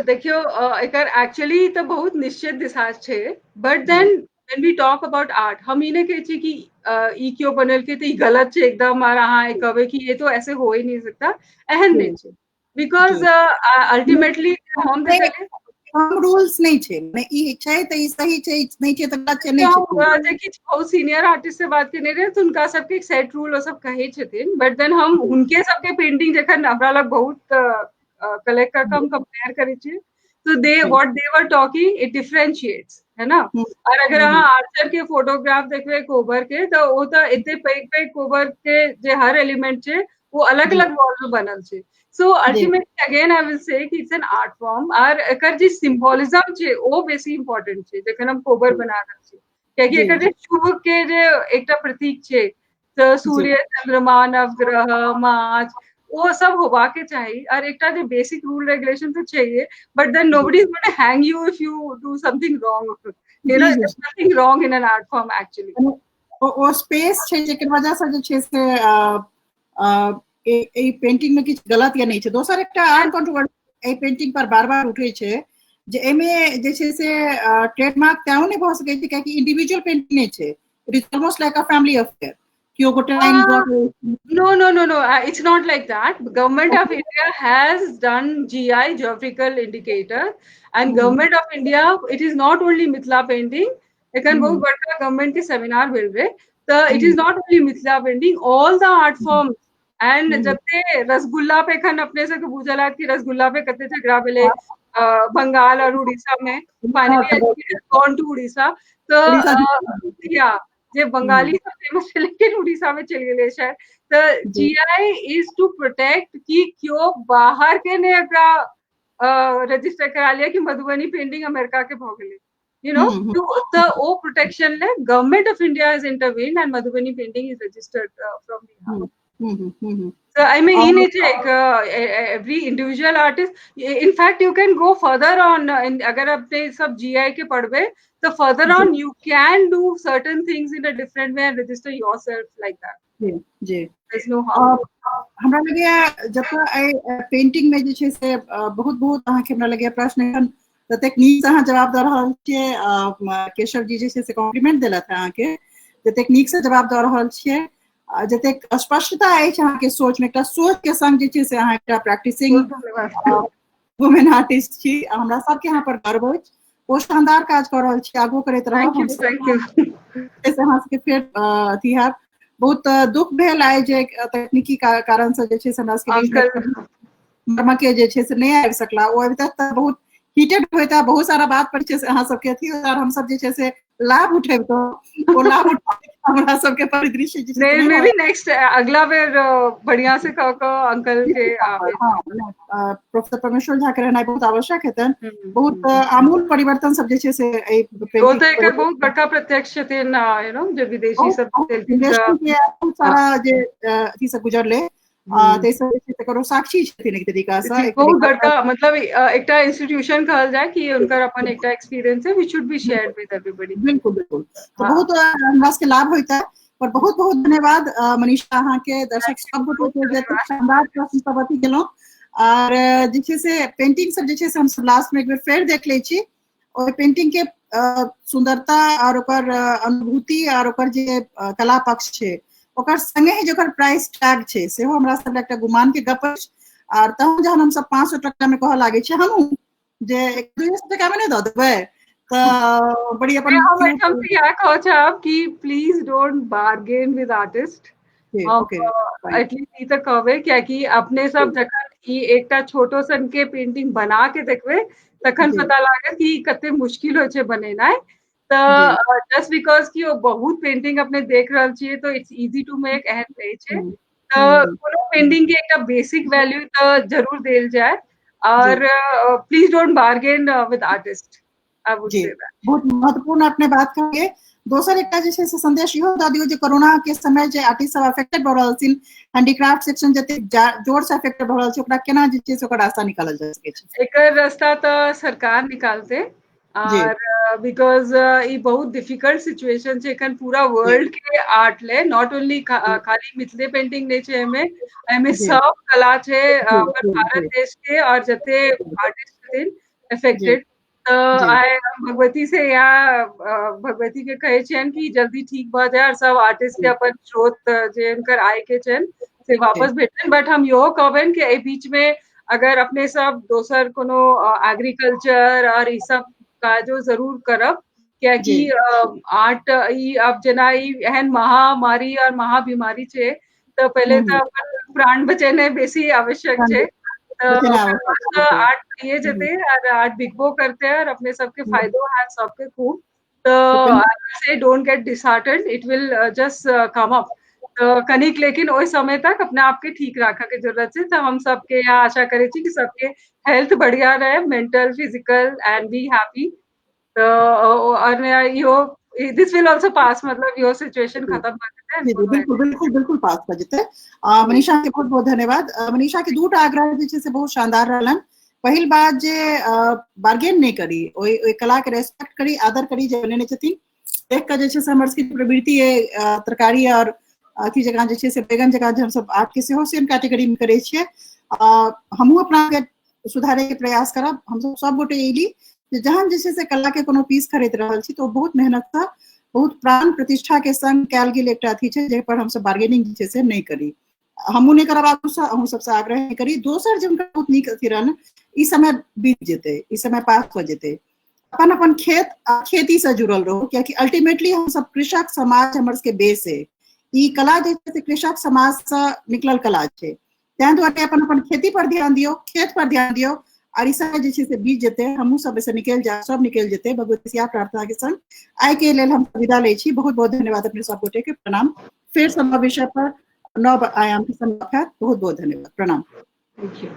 देखियो एकर एक्चुअली तो बहुत निश्चित दिशा छे but then when we talk about art हम ई नहीं कहै छी कि ई क्यों बनल के तो ई गलत छे एकदम और अहाँ कहबे कि ये तो ऐसे हो ही नहीं सकता एहन नहीं छे बिकॉज अल्टीमेटली हम देखे हम रूल्स नहीं छे ने ई छै त ई सही छै नहीं छै त गलत छै नहीं छै देखि बहुत सीनियर आर्टिस्ट से बात करने रहे तो उनका सबके एक सेट रूल और सब कहे छथिन बट देन हम उनके सबके पेंटिंग जखन हमरा लग बहुत कलेक्ट करके हम कंपेयर करे छी तो they what they were talking it differentiates है ना और अगर अहाँ आर्चर के फोटोग्राफ देखबे कोबर के तो वो तो इतने पैग कोबर के जे हर एलिमेंट छे वो अलग अलग वॉल में बनल छे so ultimately again I will से कि इट्स एन आर्ट फॉर्म और एकर जे सिंबोलिज्म छे वो बेसी इंपॉर्टेंट छे जखन हम कोबर बना रहल छी क्योंकि एकर जे शुभ के जे एकटा प्रतीक छे तो सूर्य चंद्रमा नवग्रह मार्च वो सब होबा के चाहिए और एकटा जे बेसिक रूल रेगुलेशन तो चाहिए but then nobody is going to hang you if you do something wrong you know there's nothing wrong in an art form actually ओ स्पेस छै जेकर वजह से जे छै से ए पेंटिंग में किछ गलत या नहीं छै दोसर एकटा आर्ट कंट्रोवर्सी ए पेंटिंग पर बार-बार उठै छै जे एमे जे छै से ट्रेडमार्क तें नहीं भ सकै छै कियाकि इंडिविजुअल पेंटिंग नहीं छै it is almost like a family affair No. It's not like that. Government of India has done GI geographical indicator, and Government of India, it is not only Mithila painting. Ekan बहुत बड़ा government के seminar मिल रहे. So it is not only Mithila painting. All the art forms and जब ते रसगुल्ला पे खन अपने से बुझला कि रसगुल्ला पे कते झगड़ा मिले बंगाल और उड़ीसा में. Finally, gone to Orissa. So yeah. जे बंगाली सब फेमस है लेकिन उड़ीसा में चल गए शायद तो जीआई इज टू प्रोटेक्ट कि क्यों बाहर के ने एकरा रजिस्टर करा लिया कि मधुबनी पेंटिंग अमेरिका के भ गेले यू नो तो ओ प्रोटेक्शन ले government of India has intervened and Madhubani painting is registered from Bihar so I mean in it like every individual artist in fact you can go further on agar apne sab GI ke padhbe so further on you can do certain things in a different way and register yourself like that जी there's no harm हमरा लगे जब पेंटिंग में जे छै से बहुत अहाँ के हमरा लगे प्रश्न एखन ततेक नीक अहाँ जवाब द रहल छियै केशव जी जे छै से कॉम्प्लीमेंट देलथि अहाँ के ततेक नीक से जवाब द रहल छियै जतेक स्पष्टता अछि अहाँ के सोच में एकटा सोच के संग जे छै से अहाँ एकटा प्रैक्टिसिंग वुमेन आर्टिस्ट छी हमरा सबके यहाँ पर गर्व अछि ओ शानदार काज कर रहल छी आगू करैत रहब थैंक यू जैसे अहाँ सबके फेर अथी है बहुत दुख भेल आइ जे तकनीकी कारण से जे छै से हमरा सबके मर्म के जे छै से नहीं आबि सकला ओ अभी तक बहुत हीटेड होता बहुत सारा बात पर छै से अहाँ सबके अथी और हम सब जे छै से लाभ उठेब तो ओ लाभ हमरा सबके परिदृश्य जे छै मे बी नेक्स्ट अगला बेर बढ़िया से क अंकल के आवे प्रोफेसर परमेश्वर झा के रहना बहुत आवश्यक हेतन बहुत आमूल परिवर्तन सब जे छै से वो तो एक बहुत बड़का प्रत्यक्ष छथिन यू नो जो विदेशी सब सारा जे अथी से गुजरले ते सब जे तकरो साक्षी छथिन एक तरीका से बहुत बड़का मतलब एकटा इंस्टीट्यूशन कहल जाय कि उनकर अपन एकटा एक्सपीरियंस है which should be shared with everybody बिल्कुल तो बहुत हमरा के लाभ होता है और बहुत धन्यवाद मनीषा अहाँ के दर्शक सब गोटे के शानदार प्रश्न सब अथी गेलौ और जे छै से पेंटिंग सब जे छै से हम सब लास्ट में एक बेर फेर देख ले छी और पेंटिंग के सुंदरता और ओकर अनुभूति और ओकर जे कला पक्ष छै ओकर संगे ही जोकर प्राइस टैग छे सेहो हमरा सब एकटा गुमान के गप अछि। और तहन जहन हम सब 500 टका में कहऽ लागे छै हमहू जे 200 टका में नहीं दऽ देबै तऽ बड़ी अपन हम से क्या कहो छाब कि please don't bargain with artist. हम ओके एटलीस्ट ई तऽ कहबै कियाकि अपने सब जखन ई एकटा छोटो सन के पेंटिंग बना के देखबै तखन जी। पता लागत कि कते मुश्किल होइ छै बनेनाइ। तऽ जस्ट बिकॉज कि ओ बहुत पेंटिंग अपने देख रहल छियै तो इट्स इजी टू मेक एहन नहीं छै। तऽ कोनो पेंटिंग के एकटा बेसिक वैल्यू तऽ जरूर देल जाय और please don't bargain with artist. I would जी से दैट। बहुत महत्वपूर्ण अपने बात कहिए। दोसर एकटा जे छै से संदेश इहो दऽ दियौ जे कोरोना के समय जे आर्टिस्ट सब अफेक्टेड भऽ रहल छथिन, हैंडीक्राफ्ट सेक्शन जते जोर से अफेक्टेड भऽ रहल छै ओकरा केना जे छै से ओकर रास्ता निकालल जा सकै छै। एकर रास्ता तऽ सरकार निकालते और बिकॉज ई बहुत डिफिकल्ट सिचुएशन छै एखन पूरा वर्ल्ड के आर्ट ले, नॉट ओनली खाली मिथिले पेंटिंग नहीं छै एमे सब कला छै अपन भारत देश के और जते आर्टिस्ट छथिन अफेक्टेड। तऽ आइ भगवती से या भगवती के कहै छियनि कि जल्दी ठीक भऽ जाय और सब आर्टिस्ट के अपन स्रोत जे हुनकर आय के छनि से वापस भेटनि। बट हम इहो कहबनि कि एहि बीच में अगर अपने सब दोसर कोनो एग्रीकल्चर और ई सब काजो जरूर करब कियाकि आर्ट ई अब जेना ई एहन महामारी और महाबीमारी छै तऽ पहले तऽ अपन प्राण बचेनाइ बेसी आवश्यक छै। आर्ट ये जेते और आर्ट बिकबो करते हैं और अपने सबके फायदो है सबके खूब। तो से don't get disheartened, it will just come up. तो कनिक लेकिन ओहि समय तक अपने आप के ठीक रखा के जरूरत है। तो हम सबके यहाँ आशा करे छी कि सबके हेल्थ बढ़िया रहे, mental physical and be happy. तो और यो दिस विल आल्सो पास, मतलब यो सिचुएशन खत्म कर देते हैं। बिल्कुल बिल्कुल बिल्कुल पास कर जेते। मनीषा के बहुत बहुत धन्यवाद। मनीषा के दूटा आग्रह जे छै से बहुत शानदार रहलन। पहिल बात जे बार्गेन नहीं करी, ओई कला के रेस्पेक्ट करी, आदर करी जे बनेने छथिन। देख के जे छै से हमर सबके प्रवृत्ति है तरकारी और अथी जगह जे छै से बैगन जगह जे हम सब आर्ट के सेहो सेम कैटेगरी में करे छियै। हमहू अपना के सुधारे के प्रयास करब। हम सब गोटे एली जहन जे छै से कला के कोनो पीस खरीद रहल छी तो बहुत मेहनत से बहुत प्राण प्रतिष्ठा के संग कैल गेल एकटा अथी छै जे पर हम सब बार्गेनिंग जे छै से नहीं करी। हमहू नहीं करब, अहू सबसे आग्रह नहीं करी। दोसर जे हुनका बहुत नीक अथी रहन, ई समय बीत जेते, ई समय पास हो जेते। अपन अपन खेत आ खेती से जुड़ल रहो क्योंकि अल्टीमेटली हम सब कृषक समाज हमर के बेस है। ई कला जे छै से कृषक समाज से निकलल कला छै। तैं दुआरे अपन अपन खेती पर ध्यान दियो, खेत पर ध्यान दियो और ई समय जे छै से बीत जेते, हमहू सब ऐसे निकल जा, सब निकल जेते भगवती से प्रार्थना के संग। आइ के लेल हम विदा लै छी। बहुत बहुत धन्यवाद अपने सब गोटे के। प्रणाम। फिर सब विषय पर नव आयाम के संग बहुत बहुत धन्यवाद। प्रणाम। Thank you.